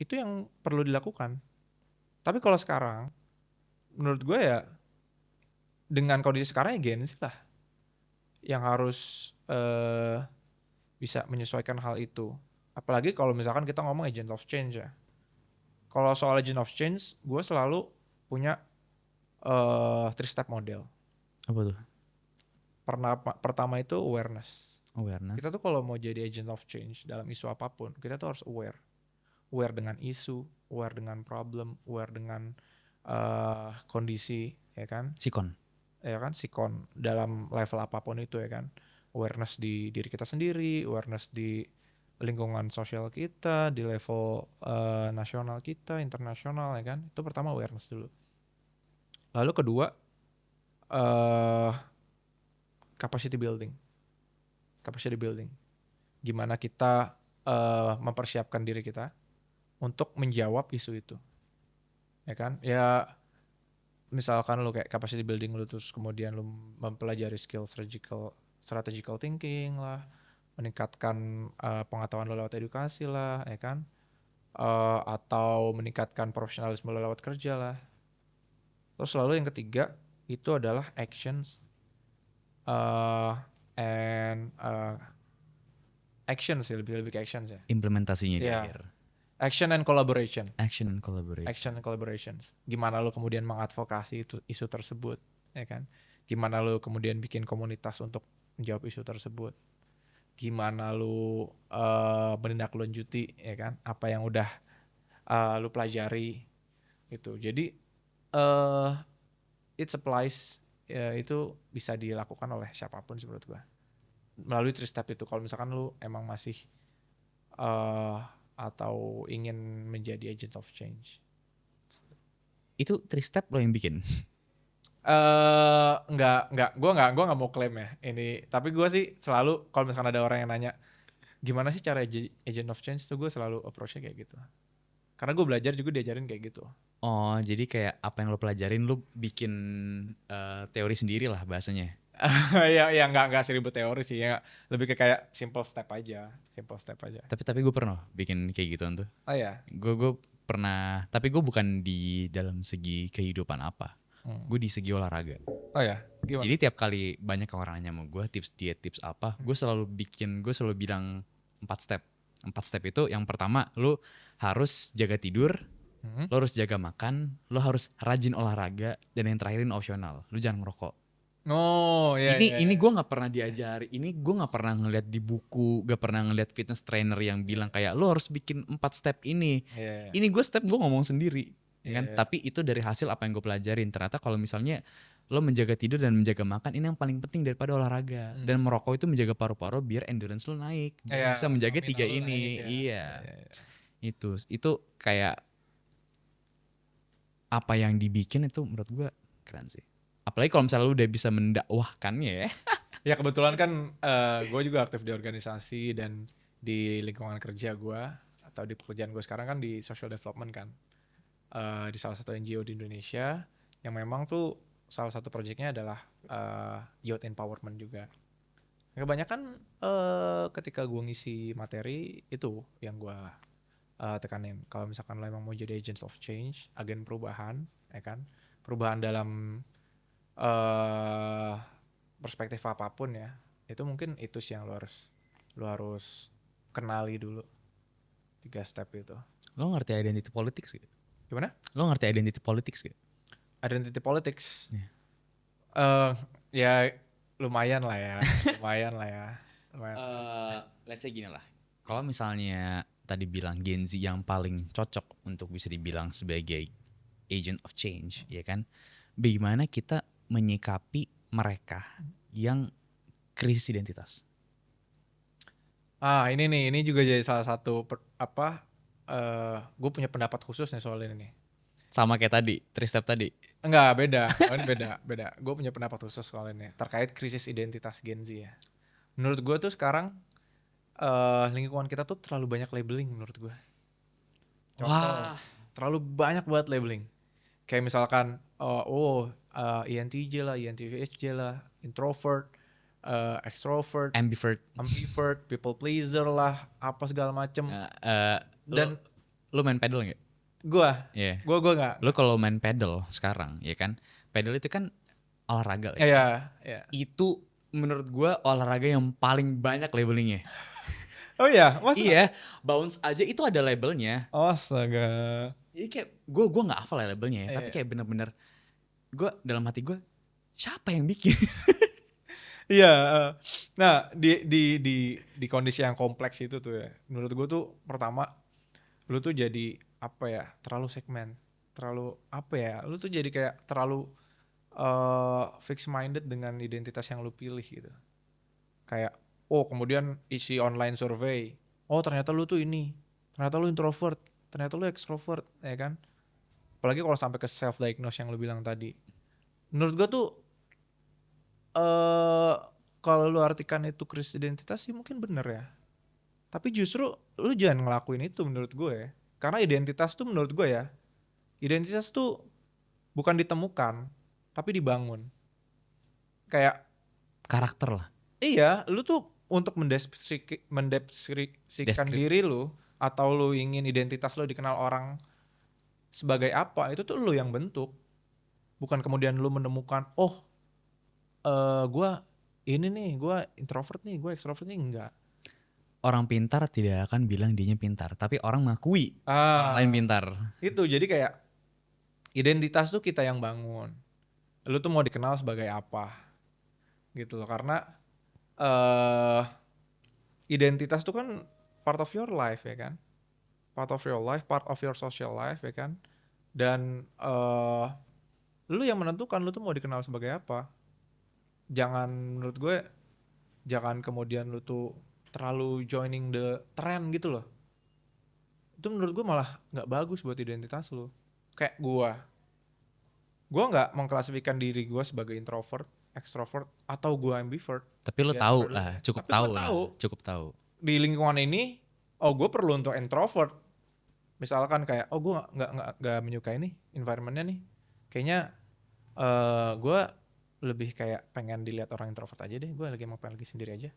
yang perlu dilakukan. Tapi kalau sekarang, menurut gue ya dengan kondisi sekarang ya Gen Z lah yang harus bisa menyesuaikan hal itu. Apalagi kalau misalkan kita ngomong agent of change ya. Kalau soal agent of change, gue selalu punya three step model. Apa tuh? Pertama itu awareness. Awareness. Kita tuh kalau mau jadi agent of change dalam isu apapun, kita tuh harus aware. Aware dengan isu, aware dengan problem, aware dengan kondisi, ya kan? Sikon. Ya kan, sikon dalam level apapun itu, ya kan? Awareness di diri kita sendiri, awareness di lingkungan sosial kita, di level nasional kita, internasional, ya kan? Itu pertama awareness dulu. Lalu kedua, capacity building. Capacity building. Gimana kita mempersiapkan diri kita untuk menjawab isu itu, ya kan? Ya misalkan lu kayak capacity building lu terus kemudian lu mempelajari skill strategical thinking lah, meningkatkan pengetahuan lu lewat edukasi lah, ya kan? Atau meningkatkan profesionalisme lu lewat kerja lah. Terus lalu yang ketiga itu adalah actions and actions ya, lebih ke actions ya. Implementasinya di Ya, akhir. action and collaboration. Action and collaboration. Action and collaborations. Gimana lu kemudian mengadvokasi itu isu tersebut, ya kan? Gimana lu kemudian bikin komunitas untuk menjawab isu tersebut? Gimana lu menindaklanjuti, ya kan? Apa yang udah lu pelajari Gitu. Jadi it applies, ya, itu bisa dilakukan oleh siapapun sih menurut gua. Melalui 3 step itu. Kalau misalkan lu emang masih eh atau ingin menjadi agent of change. Itu 3 step lo yang bikin. Gua nggak mau klaim ya ini. Tapi gua sih selalu kalau misalkan ada orang yang nanya gimana sih cara agent of change tuh, gue selalu approach-nya kayak gitu. Karena gue belajar juga diajarin kayak gitu. Oh, jadi kayak apa yang lo pelajarin lo bikin teori sendiri lah bahasanya. Ya nggak seribut teori sih ya, lebih ke kayak simple step aja. Tapi gue pernah bikin kayak gituan tuh. Oh ya. Gue pernah, tapi gue bukan di dalam segi kehidupan apa. Gue di segi olahraga. Oh ya, gimana? Jadi tiap kali banyak orang nanya sama gue tips diet, tips apa, gue selalu bilang 4 step. 4 step itu yang pertama, lo harus jaga tidur, lo harus jaga makan, lo harus rajin olahraga, dan yang terakhirin opsional, lo jangan ngerokok. Oh ya. Ini gue nggak pernah diajari, ini gue nggak pernah ngeliat di buku, gak pernah ngeliat fitness trainer yang bilang kayak lo harus bikin 4 step ini. Yeah. Ini gue ngomong sendiri, ya kan? Yeah. Tapi itu dari hasil apa yang gue pelajarin. Ternyata kalau misalnya lo menjaga tidur dan menjaga makan, ini yang paling penting daripada olahraga. Dan merokok itu menjaga paru-paru biar endurance lo naik, biar bisa menjaga 3 ini. Naik, ya. Iya, Yeah. itu kayak apa yang dibikin itu menurut gue keren sih. Apalagi kalau misalnya lu udah bisa mendakwahkannya ya. Ya kebetulan kan gue juga aktif di organisasi dan di lingkungan kerja gue atau di pekerjaan gue sekarang kan di social development kan, di salah satu NGO di Indonesia yang memang tuh salah satu proyeknya adalah youth empowerment juga. Kebanyakan ketika gue ngisi materi itu yang gue tekanin. Kalau misalkan lo emang mau jadi agents of change, agen perubahan, ya kan, perubahan dalam perspektif apapun ya, itu mungkin itu sih yang lo harus kenali dulu 3 step itu. Lo ngerti identity politics gitu? Gimana? Lo ngerti identity politics gitu? Identity politics? Yeah. Ya lumayan lah ya. Let's say gini lah. Kalau misalnya tadi bilang Gen Z yang paling cocok untuk bisa dibilang sebagai agent of change, ya kan? Bagaimana kita menyikapi mereka yang krisis identitas? Ini juga jadi salah satu gue punya pendapat khusus nih soal ini nih. Sama kayak tadi, 3 step tadi. Enggak, beda. Ini beda. Gue punya pendapat khusus soal ini terkait krisis identitas Gen Z ya. Menurut gue tuh sekarang lingkungan kita tuh terlalu banyak labeling menurut gue. Contoh, terlalu banyak buat labeling. Kayak misalkan ENTJ lah, ENTJ lah, introvert, extrovert, Ambivert, people pleaser lah, apa segala macem. Dan lo main pedal nggak? Gue nggak. Lo kalau main pedal sekarang, ya kan? Pedal itu kan olahraga lah. Iya. Itu menurut gue olahraga yang paling banyak labelingnya. Oh iya, Iya, bounce aja itu ada labelnya. Astaga. Jadi kayak gue nggak hafal labelnya ya, tapi kayak bener-bener gue dalam hati gue siapa yang bikin? Iya. Nah di kondisi yang kompleks itu tuh ya, menurut gue tuh pertama lu tuh jadi apa ya, terlalu segmen, lu tuh jadi kayak terlalu fixed minded dengan identitas yang lu pilih gitu. Kayak kemudian isi online survey, ternyata lu tuh ini, ternyata lu introvert, ternyata lu extrovert, ya kan. Apalagi kalau sampai ke self diagnose yang lu bilang tadi. Menurut gue tuh kalau lu artikan itu krisis identitas sih mungkin bener ya. Tapi justru lu jangan ngelakuin itu menurut gue ya. Karena identitas tuh menurut gue ya, identitas tuh bukan ditemukan, tapi dibangun. Kayak Karakter lah. iya, lu tuh untuk mendeskripsikan diri lu, atau lu ingin identitas lu dikenal orang sebagai apa, itu tuh lu yang bentuk. Bukan kemudian lu menemukan, gue ini nih, gue introvert nih, gue extrovert nih, enggak. Orang pintar tidak akan bilang dianya pintar, tapi orang mengakui orang lain pintar. Itu jadi kayak identitas tuh kita yang bangun. Lu tuh mau dikenal sebagai apa, gitu loh. Karena identitas tuh kan part of your life ya kan, part of your social life ya kan. Dan lu yang menentukan lu tuh mau dikenal sebagai apa. Menurut gue jangan kemudian lu tuh terlalu joining the trend gitu loh. Itu menurut gue malah nggak bagus buat identitas lu. Kayak gue nggak mengklasifikasikan diri gue sebagai introvert, extrovert, atau gue ambivert Tapi lo di antara tahu lah, dua-duanya. cukup Tapi gue tahu lah, tahu cukup tahu. di lingkungan ini, oh gue perlu untuk introvert. Misalkan kayak, oh gue nggak menyukai nih environmentnya nih. Kayaknya gue lebih kayak pengen dilihat orang introvert aja deh. Gue emang pengen lagi sendiri aja,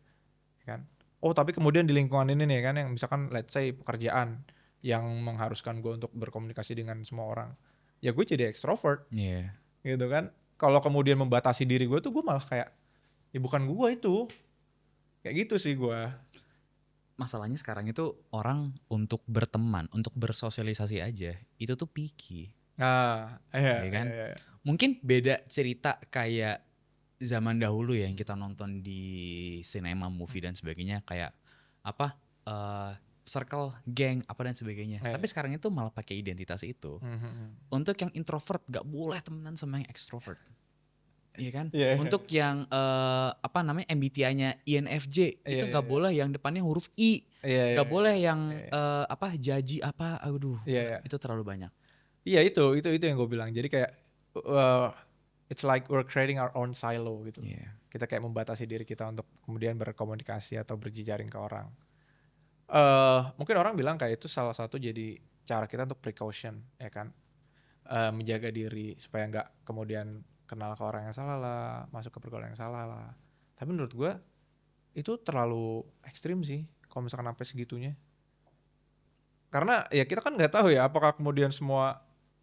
ya kan. Oh tapi kemudian di lingkungan ini nih kan, yang misalkan let's say pekerjaan yang mengharuskan gue untuk berkomunikasi dengan semua orang, ya gue jadi extrovert Iya. gitu kan. Kalau kemudian membatasi diri gue tuh, gue malah kayak, ya bukan gue itu, kayak gitu sih gue. Masalahnya sekarang itu orang untuk berteman, untuk bersosialisasi aja, itu tuh picky, Nah, iya, ya iya, kan? iya. Mungkin beda cerita kayak zaman dahulu ya yang kita nonton di sinema, movie dan sebagainya kayak apa circle, geng apa dan sebagainya. Tapi Iya. sekarang itu malah pakai identitas itu. Mhm. Untuk yang introvert gak boleh temenan sama yang extrovert. Iya kan? Iya, iya, Untuk yang apa namanya MBTI-nya INFJ iya, itu iya, gak iya, boleh yang depannya huruf I. iya, iya, Gak boleh iya, yang iya, apa jaji apa, aduh iya, iya. itu terlalu banyak. Iya, itu yang gue bilang. Jadi kayak uh, it's like we're creating our own silo gitu. Iya. Kita kayak membatasi diri kita untuk kemudian berkomunikasi atau berjejaring ke orang. Mungkin orang bilang kayak itu salah satu jadi cara kita untuk precaution, ya kan? Menjaga diri supaya nggak kemudian kenal ke orang yang salah lah, masuk ke pergaulan yang salah lah. Tapi menurut gue itu terlalu ekstrim sih kalau misalkan sampai segitunya. Karena ya kita kan nggak tahu ya apakah kemudian semua,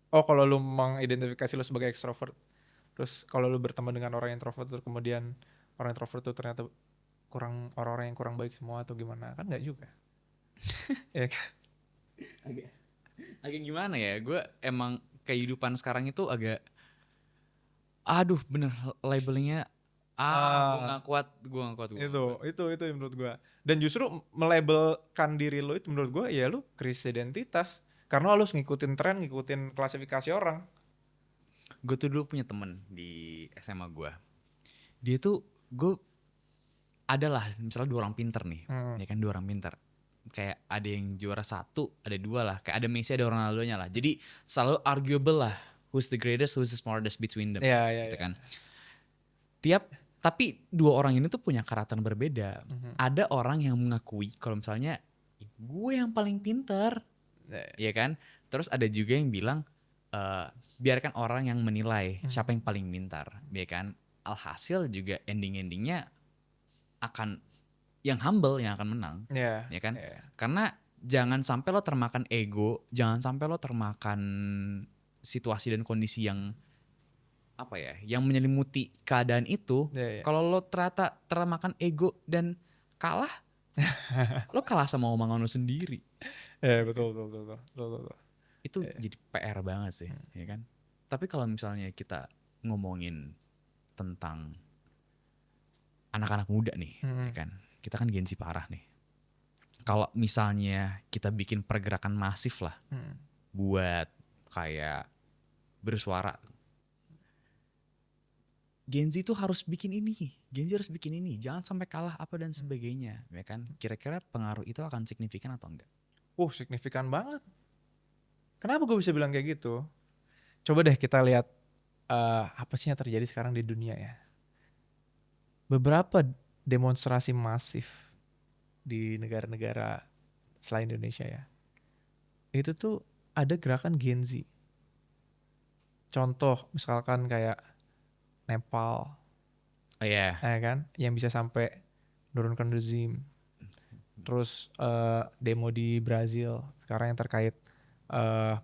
oh kalau lu mengidentifikasi lu sebagai ekstrovert, terus kalau lu berteman dengan orang introvert terus kemudian orang introvert tuh ternyata orang-orang yang kurang baik semua atau gimana, kan nggak juga. Ya kan? Agak agak gimana ya? Gue emang kehidupan sekarang itu agak aduh bener labelingnya Ah, gue gak kuat. itu yang menurut gua. Dan justru melabelkan diri lo itu menurut gua ya lu krisis identitas. Karena lu harus ngikutin tren, ngikutin klasifikasi orang. Gue tuh dulu punya temen di SMA gue. Dia tuh gue adalah misalnya dua orang pinter nih, Hmm. ya kan dua orang pinter. Kayak ada yang juara satu, ada dua lah. Kayak ada Messi, ada Ronaldo-nya lah. Jadi selalu arguable lah. Who's the greatest, who's the smartest between them, Ya, ya, gitu ya. kan. Tapi dua orang ini tuh punya karakter berbeda. Mhm. Ada orang yang mengakui kalau misalnya gue yang paling pinter, Ya, ya. ya kan. Terus ada juga yang bilang eh, biarkan orang yang menilai Mhm. siapa yang paling pintar, ya kan. Alhasil juga ending-endingnya akan yang humble yang akan menang, Ya, ya kan? ya. Karena jangan sampai lo termakan ego, jangan sampai lo termakan situasi dan kondisi yang apa ya, yang menyelimuti keadaan itu. Ya, ya. Kalau lo ternyata termakan ego dan kalah, lo kalah sama omongan lo sendiri. Ya, betul, betul, betul, betul, betul, betul. Itu Ya, ya. jadi PR banget sih, ya kan? Tapi kalau misalnya kita ngomongin tentang anak-anak muda nih, ya Mhm. kan? Kita kan Gen Z parah nih. Kalau misalnya kita bikin pergerakan masif lah Mhm. buat kayak bersuara, Gen Z tuh harus bikin ini, Gen Z harus bikin ini, jangan sampai kalah apa dan sebagainya, ya kan? Kira-kira pengaruh itu akan signifikan atau enggak? Signifikan banget. Kenapa gue bisa bilang kayak gitu? Coba deh kita lihat apa sih yang terjadi sekarang di dunia ya. Beberapa demonstrasi masif di negara-negara selain Indonesia ya. Itu tuh ada gerakan Gen Z. Contoh misalkan kayak Nepal, Oh ya, ya kan, yang bisa sampai menurunkan rezim. Terus demo di Brazil sekarang yang terkait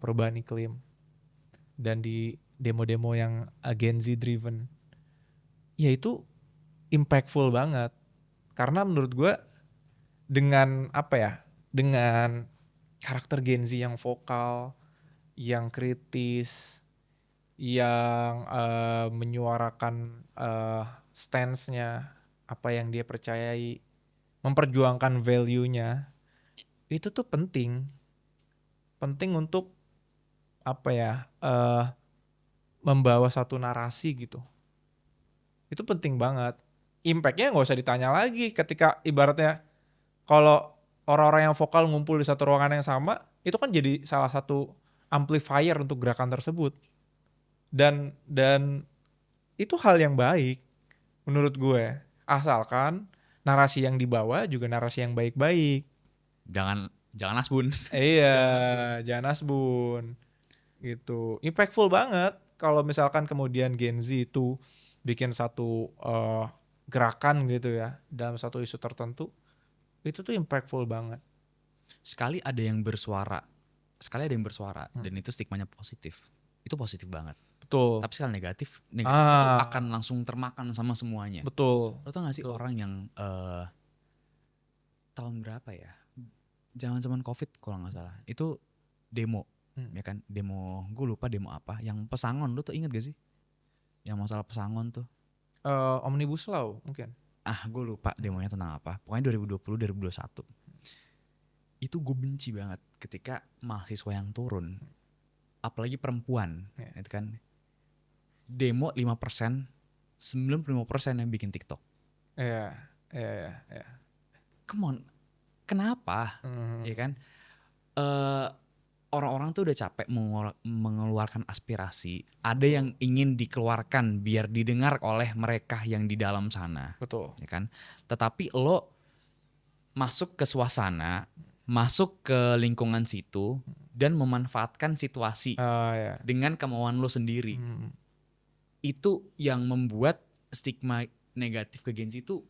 perubahan iklim, dan di demo-demo yang Gen Z driven. Ya itu impactful banget. Karena menurut gue dengan apa ya, dengan karakter Gen Z yang vokal, yang kritis, yang menyuarakan stance-nya, apa yang dia percayai, memperjuangkan value-nya, itu tuh penting untuk apa ya, membawa satu narasi gitu. Itu penting banget. Impact-nya nggak usah ditanya lagi ketika ibaratnya kalau orang-orang yang vokal ngumpul di satu ruangan yang sama, itu kan jadi salah satu amplifier untuk gerakan tersebut. Dan itu hal yang baik menurut gue. Asalkan narasi yang dibawa juga narasi yang baik-baik. Jangan asbun. Iya, Jangan asbun. jangan asbun gitu. Impactful banget kalau misalkan kemudian Gen Z itu bikin satu gerakan gitu ya dalam satu isu tertentu, itu tuh impactful banget. Sekali ada yang bersuara, Hmm. dan itu stigmanya positif. Itu positif banget. Betul. Tapi sekali negatifnya tuh akan Ah, langsung termakan sama semuanya. betul. Lo tau gak sih Betul. orang yang tahun berapa ya? Zaman Covid kalau nggak salah. Itu demo, Hmm. ya kan? Demo, gue lupa demo apa. Yang Pesangon, lo tuh inget gak sih? Yang masalah Pesangon tuh. Omnibus Law mungkin. Gue lupa demonya tentang apa. Pokoknya 2020, 2021. Itu gue benci banget ketika mahasiswa yang turun, apalagi perempuan, Ya. itu kan. Demo 5%, 95% yang bikin TikTok. Iya, iya, iya, iya. Come on, kenapa? Mhm. Ya kan? Eh Orang-orang tuh udah capek mengeluarkan aspirasi. Ada Betul. yang ingin dikeluarkan biar didengar oleh mereka yang di dalam sana, Betul. ya kan? Tetapi lo masuk ke suasana, masuk ke lingkungan situ dan memanfaatkan situasi Ya. dengan kemauan lo sendiri. Hmm. Itu yang membuat stigma negatif ke Gen Z itu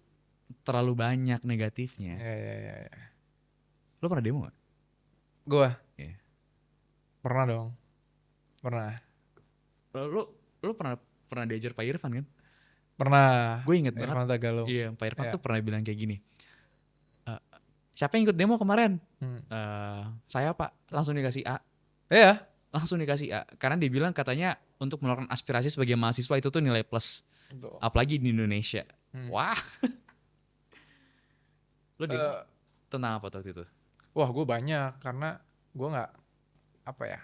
terlalu banyak negatifnya. Ya, ya, ya, ya. Lo pernah demo gak? Gue Yeah. pernah dong. Pernah. Lo pernah diajar Pak Irfan kan? Pernah. Gue inget banget. Irfan Tagalung. Iya, Pak Irfan Ya. tuh pernah bilang kayak gini. "Eh, Siapa yang ikut demo kemarin? Hmm. Saya Pak." Langsung dikasih A. Iya. Langsung dikasih A. Karena dia bilang katanya untuk mengeluarkan aspirasi sebagai mahasiswa itu tuh nilai plus. Betul. Apalagi di Indonesia. Hmm. Wah. Lo demo Eh, tentang apa tuh waktu itu? Wah, gue banyak karena gue nggak apa ya.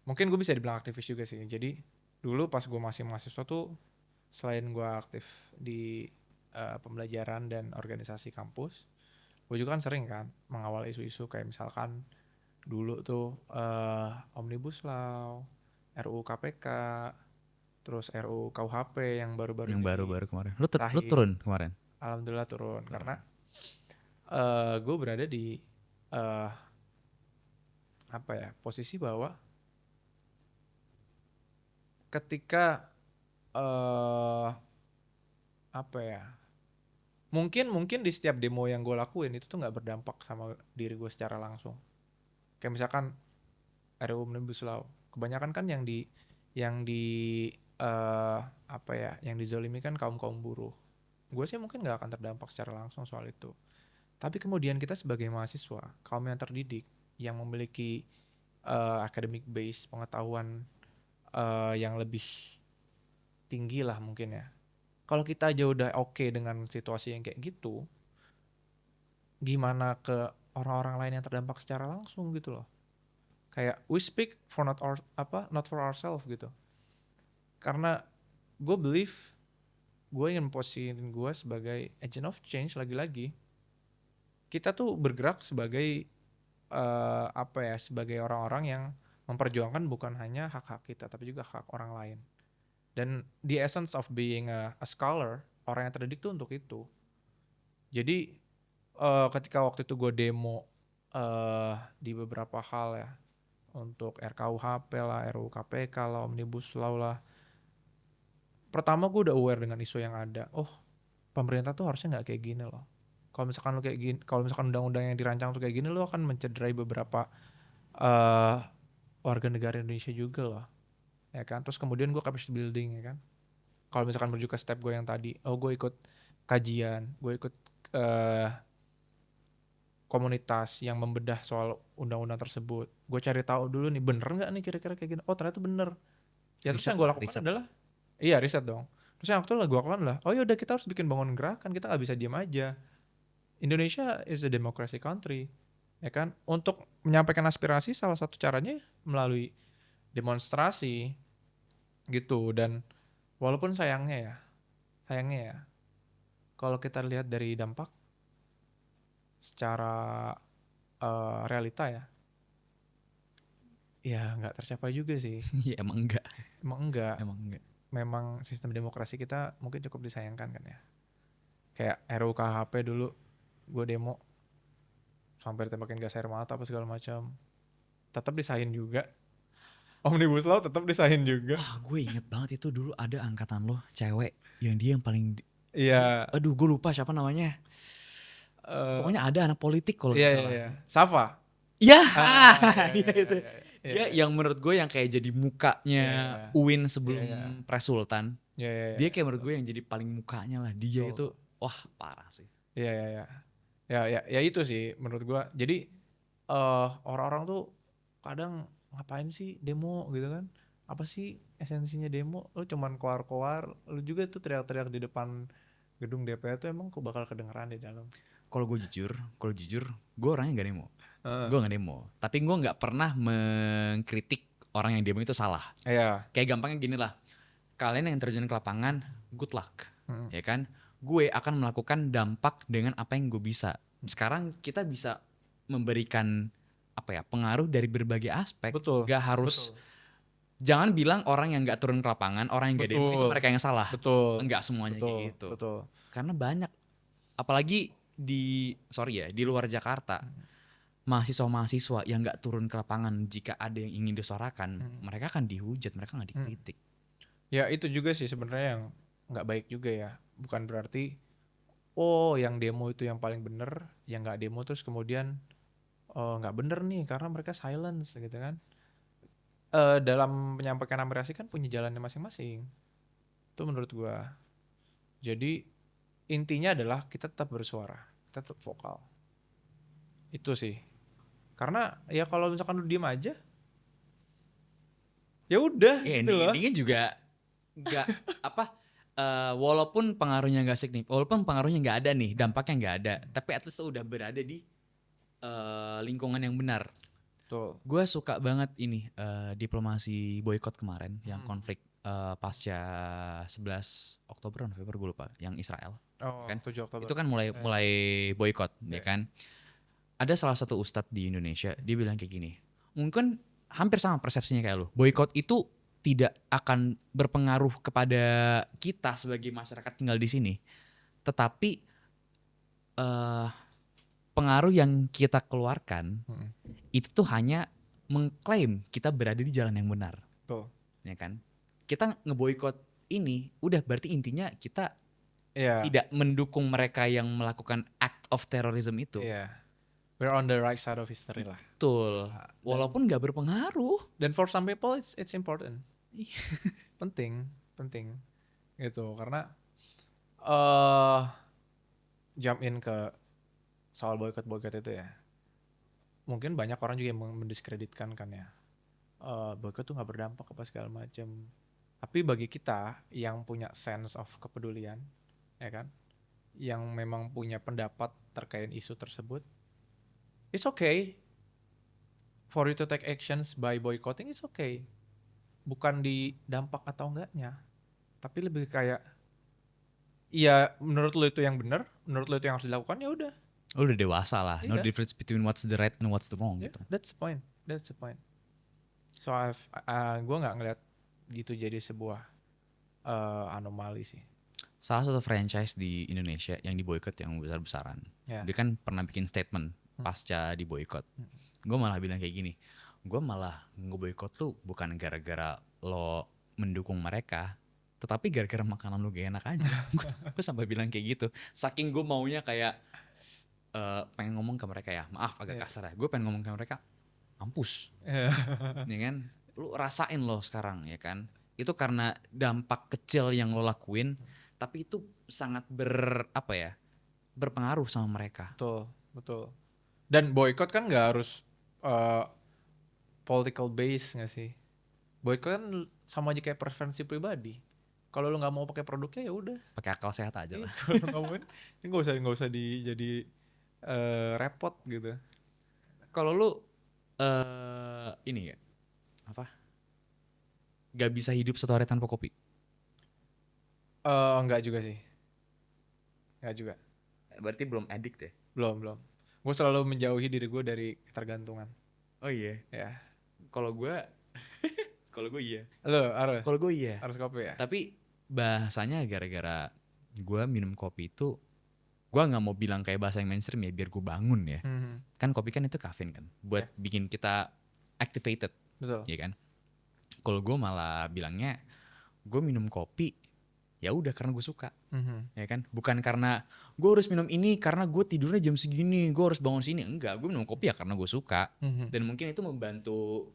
Mungkin gue bisa dibilang aktivis juga sih. Jadi dulu pas gue masih mahasiswa tuh selain gue aktif di pembelajaran dan organisasi kampus, gue juga kan sering kan mengawal isu-isu kayak misalkan dulu tuh Omnibus Law, RUU KPK, terus RUU KUHP yang baru-baru Yang ini baru-baru kemarin. Lo diserahin. turun kemarin? Alhamdulillah turun karena gue berada di eh, apa ya, posisi bahwa ketika apa ya, mungkin di setiap demo yang gue lakuin itu tuh nggak berdampak sama diri gue secara langsung. Kayak misalkan RUU Omnibus Law, kebanyakan kan yang di apa ya, yang dizolimi kan kaum kaum buruh. Gue sih mungkin nggak akan terdampak secara langsung soal itu. Tapi kemudian kita sebagai mahasiswa, kaum yang terdidik, yang memiliki academic base, pengetahuan yang lebih tinggi lah mungkin ya. Kalau kita aja udah oke dengan situasi yang kayak gitu, gimana ke orang-orang lain yang terdampak secara langsung gitu loh. Kayak we speak for not for ourselves gitu. Karena gue believe gue ingin posisiin gue sebagai agent of change lagi-lagi. Kita tuh bergerak sebagai apa ya, sebagai orang-orang yang memperjuangkan bukan hanya hak-hak kita tapi juga hak orang lain. Dan the essence of being a scholar, orang yang terdidik tuh untuk itu. Jadi ketika waktu itu gue demo di beberapa hal ya, untuk RKUHP lah, RUU KPK lah, Omnibus Law lah. Pertama gue udah aware dengan isu yang ada. Oh, pemerintah tuh harusnya nggak kayak gini loh. Kalau misalkan lo kayak gini, kalau misalkan undang-undang yang dirancang tuh kayak gini, lo akan mencederai beberapa uh, warga negara Indonesia juga loh, ya kan. Terus kemudian gue capacity building, ya kan. Kalau misalkan menuju ke step gue yang tadi, oh gue ikut kajian, gue ikut uh, komunitas yang membedah soal undang-undang tersebut. Gue cari tahu dulu nih, bener nggak nih kira-kira kayak gini. Oh ternyata bener. Ya terus Riset yang gue lah, lakukan riset. adalah, iya riset dong. Terus yang waktu itu gue lakukan adalah, oh yaudah kita harus bikin bangun gerakan, kita nggak bisa diam aja. Indonesia is a democracy country, ya kan. Untuk menyampaikan aspirasi salah satu caranya melalui demonstrasi gitu. Dan walaupun sayangnya ya kalau kita lihat dari dampak secara realita ya nggak tercapai juga sih. Ya emang enggak. Emang enggak. Emang enggak. Memang sistem demokrasi kita mungkin cukup disayangkan kan ya. Kayak RUU KHP dulu gue demo sampai ditembakin gas air mata apa segala macam. Tetap disahin juga. Omnibus Law tetap disahin juga. Wah, gue inget banget itu dulu ada angkatan lo cewek yang dia yang paling Iya. aduh gue lupa siapa namanya. Pokoknya ada anak politik kalau Iya, nggak iya, salah. iya. Safa. Ya, Iya, ya iya, itu. iya, iya, Dia iya. yang menurut gue yang kayak jadi mukanya Iya, iya. UIN Iya, sebelum iya. Pres Sultan. Iya, iya, Dia iya. kayak menurut gue yang jadi paling mukanya lah. Dia Betul, itu betul. wah parah sih. Iya, iya, iya. Ya itu sih menurut gua. Jadi orang-orang tuh kadang ngapain sih demo gitu kan? Apa sih esensinya demo? Lu cuman koar-koar, lu juga tuh teriak-teriak di depan gedung DPR tuh emang kok bakal kedengeran di dalam. Kalau jujur, gue orangnya nggak demo. Gue nggak demo. Tapi gue nggak pernah mengkritik orang yang demo itu salah. Iya. Kayak gampangnya gini lah. Kalian yang terjun ke lapangan, good luck. Mm. Ya kan? Gue akan melakukan dampak dengan apa yang gue bisa. Sekarang kita bisa memberikan apa ya pengaruh dari berbagai aspek. Betul. Gak harus. Betul. Jangan bilang orang yang nggak turun ke lapangan, orang yang nggak demo itu Betul. mereka yang salah. Betul. Enggak semuanya Betul. kayak gitu. Betul. Karena banyak, apalagi di luar Jakarta, mahasiswa-mahasiswa yang nggak turun ke lapangan jika ada yang ingin disuarakan, mereka akan dihujat, mereka nggak dikritik. Ya itu juga sih sebenarnya yang nggak baik juga ya. Bukan berarti yang demo itu yang paling bener, yang nggak demo terus kemudian nggak bener nih karena mereka silence gitu kan. Dalam menyampaikan aspirasi kan punya jalannya masing-masing. Itu menurut gua. Jadi intinya adalah kita tetap bersuara, kita tetap vokal. Itu sih. Karena ya kalau misalkan lu diem aja, ya udah Ya gitu loh. ini juga nggak apa. Walaupun pengaruhnya nggak signifikan, walaupun pengaruhnya nggak ada nih, dampaknya nggak ada, tapi at least lu udah berada di lingkungan yang benar. Tuh. Gue suka banget ini diplomasi boykot kemarin yang konflik pasca 11 Oktober atau November gue lupa yang Israel. Oh, Kan 7 Oktober. itu kan mulai boykot ya kan. Ada salah satu ustadz di Indonesia dia bilang kayak gini. Mungkin hampir sama persepsinya kayak lu. Boykot itu tidak akan berpengaruh kepada kita sebagai masyarakat tinggal di sini. Tetapi pengaruh yang kita keluarkan itu tuh hanya mengklaim kita berada di jalan yang benar. Tuh. Ya kan? Kita ngeboikot ini udah berarti intinya kita Iya. tidak mendukung mereka yang melakukan act of terrorism itu. Iya. We're on the right side of history lah. Betul. Walaupun nggak berpengaruh. Dan for some people it's important. penting gitu karena jump in ke soal boykot itu ya. Mungkin banyak orang juga yang mendiskreditkan kan ya. Boykot tuh nggak berdampak apa segala macam. Tapi bagi kita yang punya sense of kepedulian, ya kan, yang memang punya pendapat terkait isu tersebut, it's okay for you to take actions by boycotting, it's okay. Bukan di dampak atau enggaknya, tapi lebih kayak, iya menurut lo itu yang benar, menurut lo itu yang harus dilakukan, ya udah. Udah dewasa lah. No Iya. difference between what's the right and what's the wrong Yeah, gitu. that's the point. So gue nggak ngeliat gitu jadi sebuah anomali sih. Salah satu franchise di Indonesia yang diboykot yang besar-besaran. Yeah. Dia kan pernah bikin statement pasca diboykot. Gue malah bilang kayak gini. Gue malah ngeboykot lu bukan gara-gara lo mendukung mereka, tetapi gara-gara makanan lu gak enak aja. Gue sampai bilang kayak gitu. Saking gue maunya kayak pengen ngomong ke mereka ya, maaf agak kasar ya. Gue pengen ngomong ke mereka, mampus. Ya kan? Lu rasain lo sekarang ya kan. Itu karena dampak kecil yang lo lakuin, tapi itu sangat berpengaruh sama mereka. Betul. Dan boykot kan nggak harus political base nggak sih? Boykot kan sama aja kayak preferensi pribadi. Kalau lu nggak mau pakai produknya ya udah. Pakai akal sehat aja lah. Kalau nggak usah jadi repot gitu. Kalau lu ini ya apa? gak bisa hidup satu hari tanpa kopi? Enggak juga sih. Enggak juga. Berarti belum addict ya? Belum. Gue selalu menjauhi diri gue dari ketergantungan. Oh iya. Ya. Kalau gue iya. Lo harus Kalau gue iya. harus kopi ya. Tapi bahasanya gara-gara gue minum kopi itu, gue nggak mau bilang kayak bahasa yang mainstream ya, biar gue bangun ya. Kan kopi kan itu kafein kan, buat bikin kita activated, Betul. ya kan. Kalau gue malah bilangnya, gue minum kopi ya udah karena gue suka, ya kan. Bukan karena gue harus minum ini karena gue tidurnya jam segini, gue harus bangun sini. Enggak, gue minum kopi ya karena gue suka. Dan mungkin itu membantu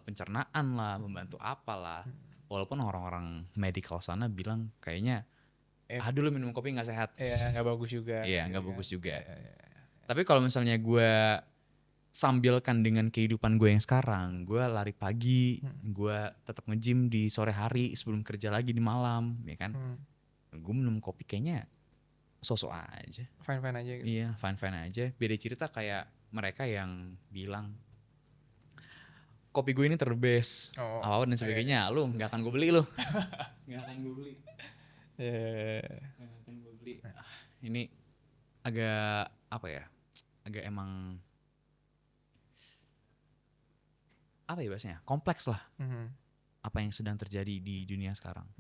pencernaan lah, membantu apalah. Walaupun orang-orang medical sana bilang kayaknya, aduh lu minum kopi nggak sehat. Iya, nggak bagus juga. Iya, nggak bagus juga. Tapi kalau misalnya gue sambilkan dengan kehidupan gue yang sekarang, gue lari pagi, gue tetap nge-gym di sore hari sebelum kerja lagi di malam, ya kan. Gue minum kopi kayaknya sosok aja. Fine aja gitu. Iya, fine aja. Beda cerita kayak mereka yang bilang kopi gue ini terbest, apa dan sebagainya. Lu nggak akan gue beli lu. Nggak akan gue beli. Nggak akan gue beli. Ini agak apa ya? Agak emang apa ya bahasanya? Kompleks lah. Apa yang sedang terjadi di dunia sekarang.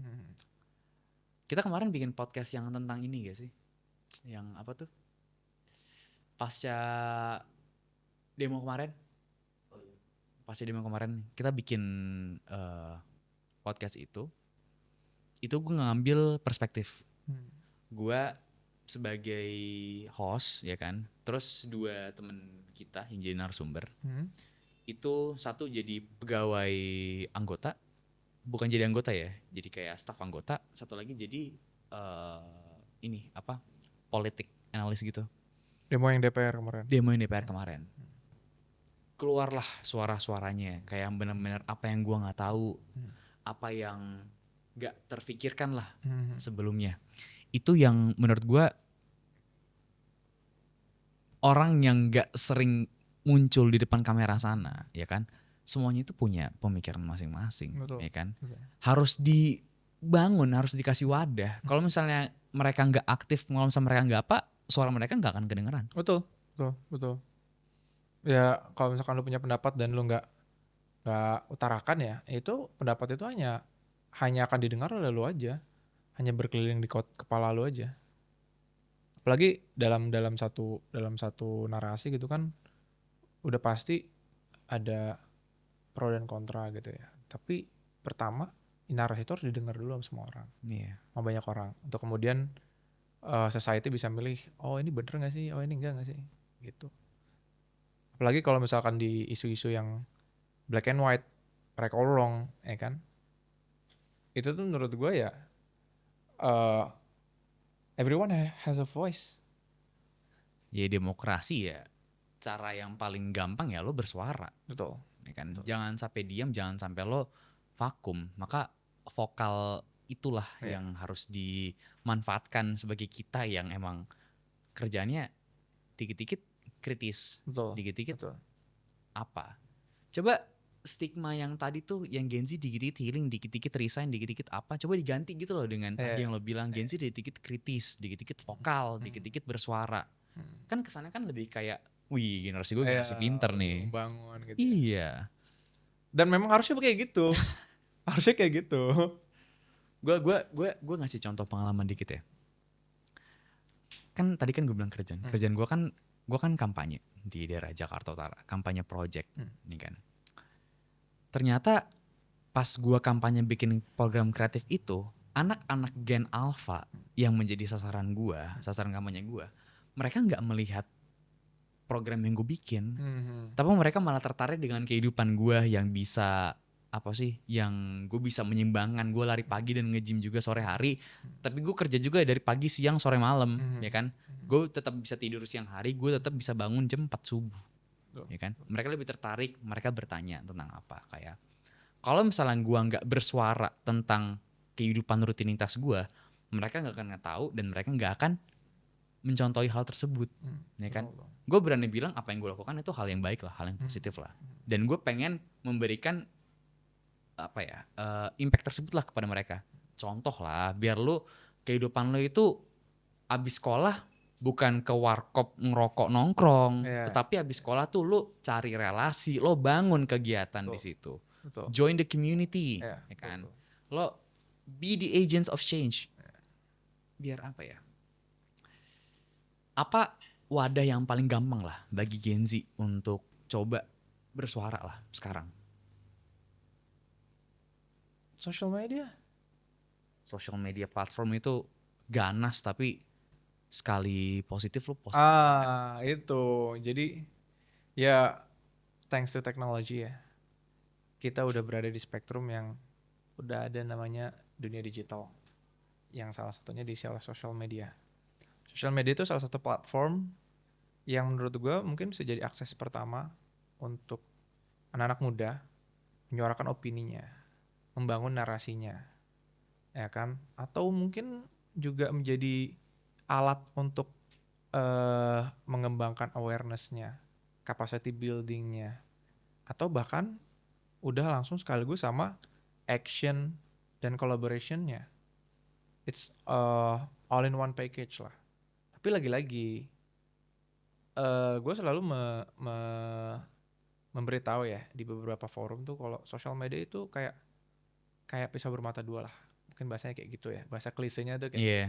Kita kemarin bikin podcast yang tentang ini gak sih? Yang apa tuh? Pasca demo kemarin. Pasca demo kemarin kita bikin podcast itu gue ngambil perspektif. Gue sebagai host ya kan. Terus 2 temen kita yang jadi narasumber. Itu satu jadi pegawai anggota, bukan jadi anggota ya, jadi kayak staf anggota. Satu lagi jadi ini apa, politik analis gitu. Demo yang DPR kemarin. Keluarlah suara-suaranya, kayak benar-benar apa yang gua nggak tahu, apa yang nggak terfikirkan lah sebelumnya. Itu yang menurut gua orang yang nggak sering muncul di depan kamera sana, ya kan, semuanya itu punya pemikiran masing-masing. Betul. Ya kan. Betul. Harus dibangun, harus dikasih wadah. Kalau misalnya mereka nggak aktif, kalau misalnya mereka nggak apa, suara mereka nggak akan kedengeran. Betul. Ya kalau misalkan lu punya pendapat dan lu nggak utarakan ya, itu pendapat itu hanya akan didengar oleh lu aja, hanya berkeliling di kepala lu aja. Apalagi dalam satu narasi gitu kan, udah pasti ada pro dan kontra gitu ya. Tapi pertama, narasi itu harus didengar dulu sama semua orang, sama banyak orang, untuk kemudian society bisa milih, oh ini bener nggak sih, oh ini enggak nggak sih, gitu. Apalagi kalau misalkan di isu-isu yang black and white, right or wrong, ya kan, itu tuh menurut gue ya, everyone has a voice. Ya demokrasi ya, cara yang paling gampang ya lo bersuara. Betul. Ya kan? Betul. Jangan sampai diam, jangan sampai lo vakum. Maka vokal itulah yang harus dimanfaatkan sebagai kita yang emang kerjanya dikit-dikit kritis. Betul. Dikit-dikit apa. Coba stigma yang tadi tuh, yang Gen Z dikit-dikit healing, dikit-dikit resign, dikit-dikit apa, coba diganti gitu loh dengan tadi yang lo bilang, Gen Z dikit-dikit kritis, dikit-dikit vokal, dikit-dikit bersuara. Kan kesannya kan lebih kayak, wih generasi gue generasi pinter nih. Bangun gitu. Iya. Dan memang harusnya kayak gitu. Harusnya kayak gitu. Gue ngasih contoh pengalaman dikit ya. Kan tadi kan gue bilang kerjaan. Kerjaan gue kan kampanye di daerah Jakarta Utara, kampanye project, nih kan. Ternyata pas gue kampanye bikin program kreatif itu, anak-anak Gen Alpha yang menjadi sasaran gue, sasaran kampanye gue, mereka nggak melihat program yang gue bikin, tapi mereka malah tertarik dengan kehidupan gue yang bisa apa sih, yang gue bisa menyimbangkan. Gue lari pagi dan nge-gym juga sore hari, tapi gue kerja juga dari pagi, siang, sore, malam, ya kan. Gue tetap bisa tidur siang hari, gue tetap bisa bangun jam 4 subuh, ya kan. Mereka lebih tertarik, mereka bertanya tentang apa, kayak kalau misalnya gue nggak bersuara tentang kehidupan rutinitas gue, mereka nggak akan tahu dan mereka nggak akan mencontohi hal tersebut, ya kan. Gue berani bilang apa yang gue lakukan itu hal yang baik lah, hal yang positif lah. Dan gue pengen memberikan impact tersebut lah kepada mereka. Contoh lah, biar lu kehidupan lu itu abis sekolah bukan ke warkop ngerokok nongkrong, Iya, tetapi abis sekolah tuh lu cari relasi, lo bangun kegiatan di betul, situ, betul. join the community, Iya, ya betul, kan? betul. Lo be the agents of change. Biar apa ya? Apa wadah yang paling gampang lah bagi Gen Z untuk coba bersuara lah sekarang? Social media. Social media platform itu ganas, tapi sekali positif lo positif banget. Itu. Jadi ya thanks to technology ya. Kita udah berada di spektrum yang udah ada namanya dunia digital. Yang salah satunya diisi oleh social media. Social media itu salah satu platform yang menurut gue mungkin bisa jadi akses pertama untuk anak-anak muda menyuarakan opininya, membangun narasinya, ya kan? Atau mungkin juga menjadi alat untuk mengembangkan awareness-nya, capacity building-nya, atau bahkan udah langsung sekaligus sama action dan collaboration-nya. It's all in one package lah. Tapi lagi-lagi gue selalu memberitahu ya di beberapa forum tuh kalau social media itu kayak pisau bermata dua lah. Mungkin bahasanya kayak gitu ya. Bahasa klisenya tuh kayak gitu. Iya,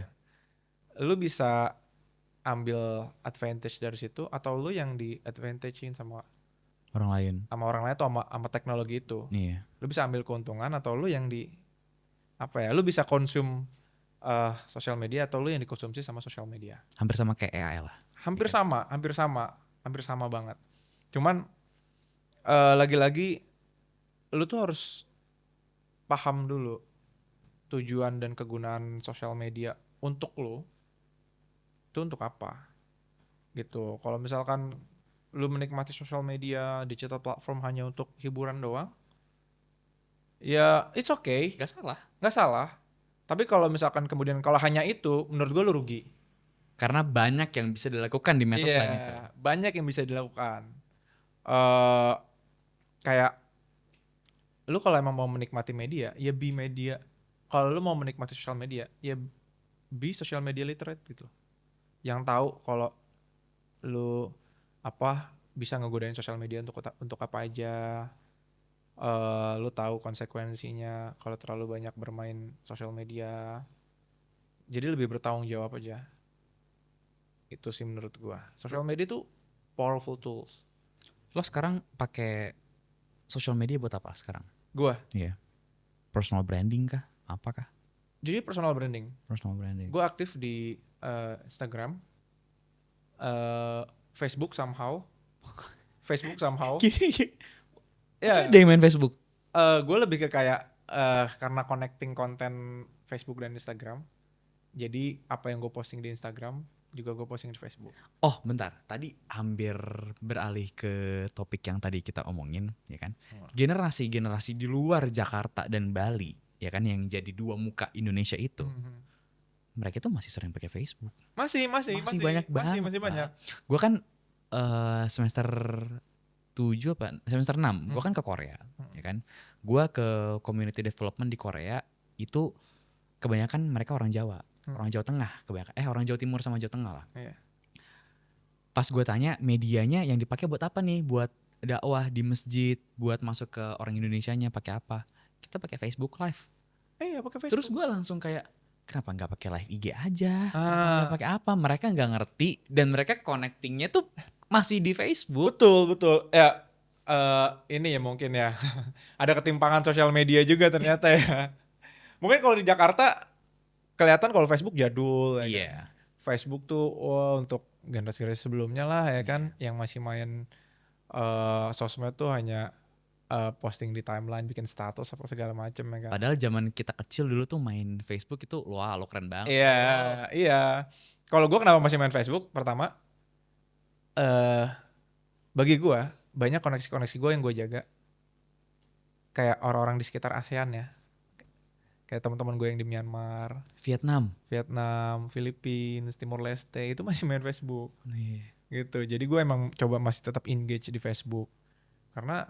Lu bisa ambil advantage dari situ atau lu yang di advantagein sama orang lain. orang lain atau sama teknologi itu. Iya, Lu bisa ambil keuntungan atau lu yang di lu bisa konsum sosial media atau lu yang dikonsumsi sama sosial media. hampir sama kayak AI lah. Hampir Iya. sama, hampir sama banget. Cuman lagi-lagi lu tuh harus paham dulu tujuan dan kegunaan sosial media untuk lu itu untuk apa gitu. Kalau misalkan lu menikmati sosial media, digital platform hanya untuk hiburan doang, ya it's okay, Gak salah. nggak salah. Tapi kalau misalkan kemudian kalau hanya itu, menurut gue lu rugi. Karena banyak yang bisa dilakukan di medsos Iya, selain itu. banyak yang bisa dilakukan. eh Kayak lu kalau emang mau menikmati media, ya be media. Kalau lu mau menikmati sosial media, ya be social media literate gitu. Yang tahu kalau lu bisa ngegodain sosial media untuk apa aja. Lu tahu konsekuensinya kalau terlalu banyak bermain sosial media. Jadi lebih bertanggung jawab aja. Itu sih menurut gua. Social media itu powerful tools. Lo sekarang pakai social media buat apa sekarang? Gua, Iya. Personal branding kah? Apakah? jadi personal branding. Personal branding. Gua aktif di Instagram, Facebook somehow. Facebook somehow. Saya Ya, ada yang main Facebook. gue lebih ke kayak karena connecting konten Facebook dan Instagram. Jadi apa yang gue posting di Instagram juga gue posting di Facebook. Oh, bentar. Tadi hampir beralih ke topik yang tadi kita omongin, ya kan? Generasi-generasi di luar Jakarta dan Bali, ya kan, yang jadi dua muka Indonesia itu, mereka tuh masih sering pakai Facebook. Masih Banyak banget. masih banyak. Gue kan semester 7 apa semester 6 gue kan ke Korea, ya kan? Gue ke community development di Korea itu kebanyakan mereka orang Jawa, orang Jawa Tengah kebanyakan, orang Jawa Timur sama Jawa Tengah lah. Iya. Pas gue tanya medianya yang dipakai buat apa nih, buat dakwah di masjid, buat masuk ke orang Indonesianya pakai apa? Kita pakai Facebook Live. Iya pakai Facebook. Terus gue langsung kayak kenapa nggak pakai live IG aja? Kenapa Ah, nggak pakai apa? Mereka nggak ngerti dan mereka connectingnya tuh masih di Facebook. betul. Ya ini ya mungkin ya ada ketimpangan sosial media juga ternyata ya. Mungkin kalau di Jakarta kelihatan kalau Facebook jadul ya kan. Iya. Facebook tuh untuk generasi-generasi sebelumnya lah ya kan, yang masih main sosmed tuh hanya posting di timeline, bikin status apa segala macem ya kan. Padahal zaman kita kecil dulu tuh main Facebook itu, wah lo keren banget. Iya. Kalau gue kenapa masih main Facebook? Pertama, bagi gue banyak koneksi-koneksi gue yang gue jaga, kayak orang-orang di sekitar ASEAN ya, kayak teman-teman gue yang di Myanmar, Vietnam. Filipina, Timor Leste itu masih main Facebook. Iya. Gitu. Jadi gue emang coba masih tetap engage di Facebook karena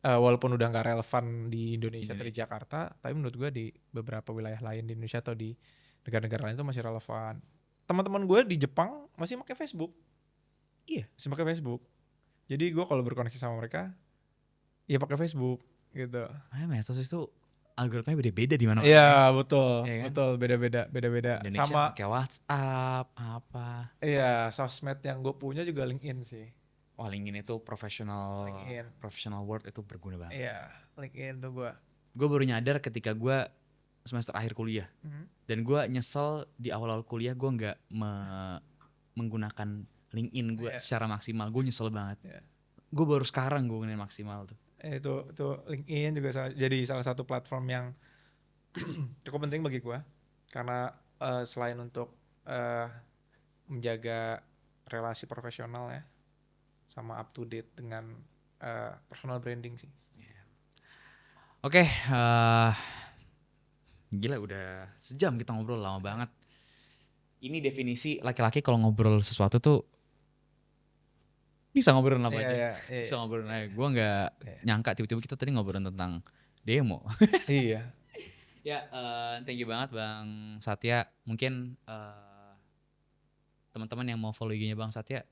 walaupun udah nggak relevan di Indonesia atau di Indonesia. Jakarta, tapi menurut gue di beberapa wilayah lain di Indonesia atau di negara-negara lain itu masih relevan. Teman-teman gue di Jepang masih pakai Facebook. Iya. Masih pakai Facebook. Jadi gue kalau berkoneksi sama mereka, ya pakai Facebook gitu. Medsos itu algoritmanya beda-beda di mana. Iya betul, Iya kan? betul beda-beda. Indonesia Sama pakai WhatsApp apa. iya sosmed yang gue punya juga LinkedIn sih. Wah, LinkedIn itu LinkedIn. professional word itu berguna banget. Iya LinkedIn tuh gue. Gue baru nyadar ketika gue semester akhir kuliah dan gue nyesel di awal-awal kuliah gue nggak menggunakan LinkedIn gue secara maksimal. Gue nyesel banget. Gue baru sekarang gue gunain maksimal tuh. Itu LinkedIn juga jadi salah satu platform yang cukup penting bagi gue karena selain untuk menjaga relasi profesional ya sama up to date dengan personal branding sih. Oke, gila udah sejam kita ngobrol, lama banget. Ini definisi laki-laki kalau ngobrol sesuatu tuh bisa ngobrolin apa aja. Bisa ngobrolin aja. Gue nggak nyangka tiba-tiba kita tadi ngobrolin tentang demo. Iya. Ya, thank you banget Bang Satya. Mungkin teman-teman yang mau follow IG-nya Bang Satya,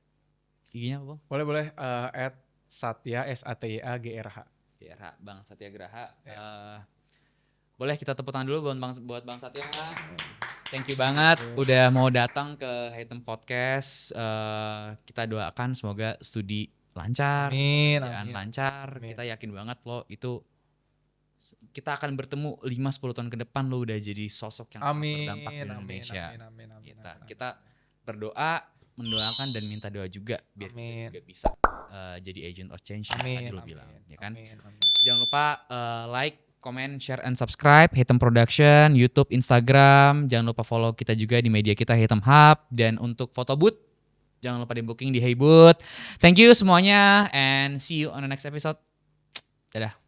IG-nya apa Bang? Boleh @Satya SATYAGRH. GRH Bang Satya Graha. Boleh kita tepuk tangan dulu buat Bang Satya. Thank you banget udah mau datang ke Hitam Podcast. Kita doakan semoga studi lancar, Amin. lancar. Amin. Kita yakin banget lo itu kita akan bertemu 5-10 tahun ke depan lo udah jadi sosok yang sangat berdampak di Indonesia. Amin. Kita berdoa, mendoakan dan minta doa juga biar kita juga bisa jadi agent of change tadi lo bilang, ya kan? Amin. Jangan lupa like, comment, share, and subscribe Hitam Production, YouTube, Instagram. Jangan lupa follow kita juga di media kita Hitam Hub. Dan untuk foto booth, jangan lupa di booking di Hey Booth. Thank you semuanya and see you on the next episode. Dadah.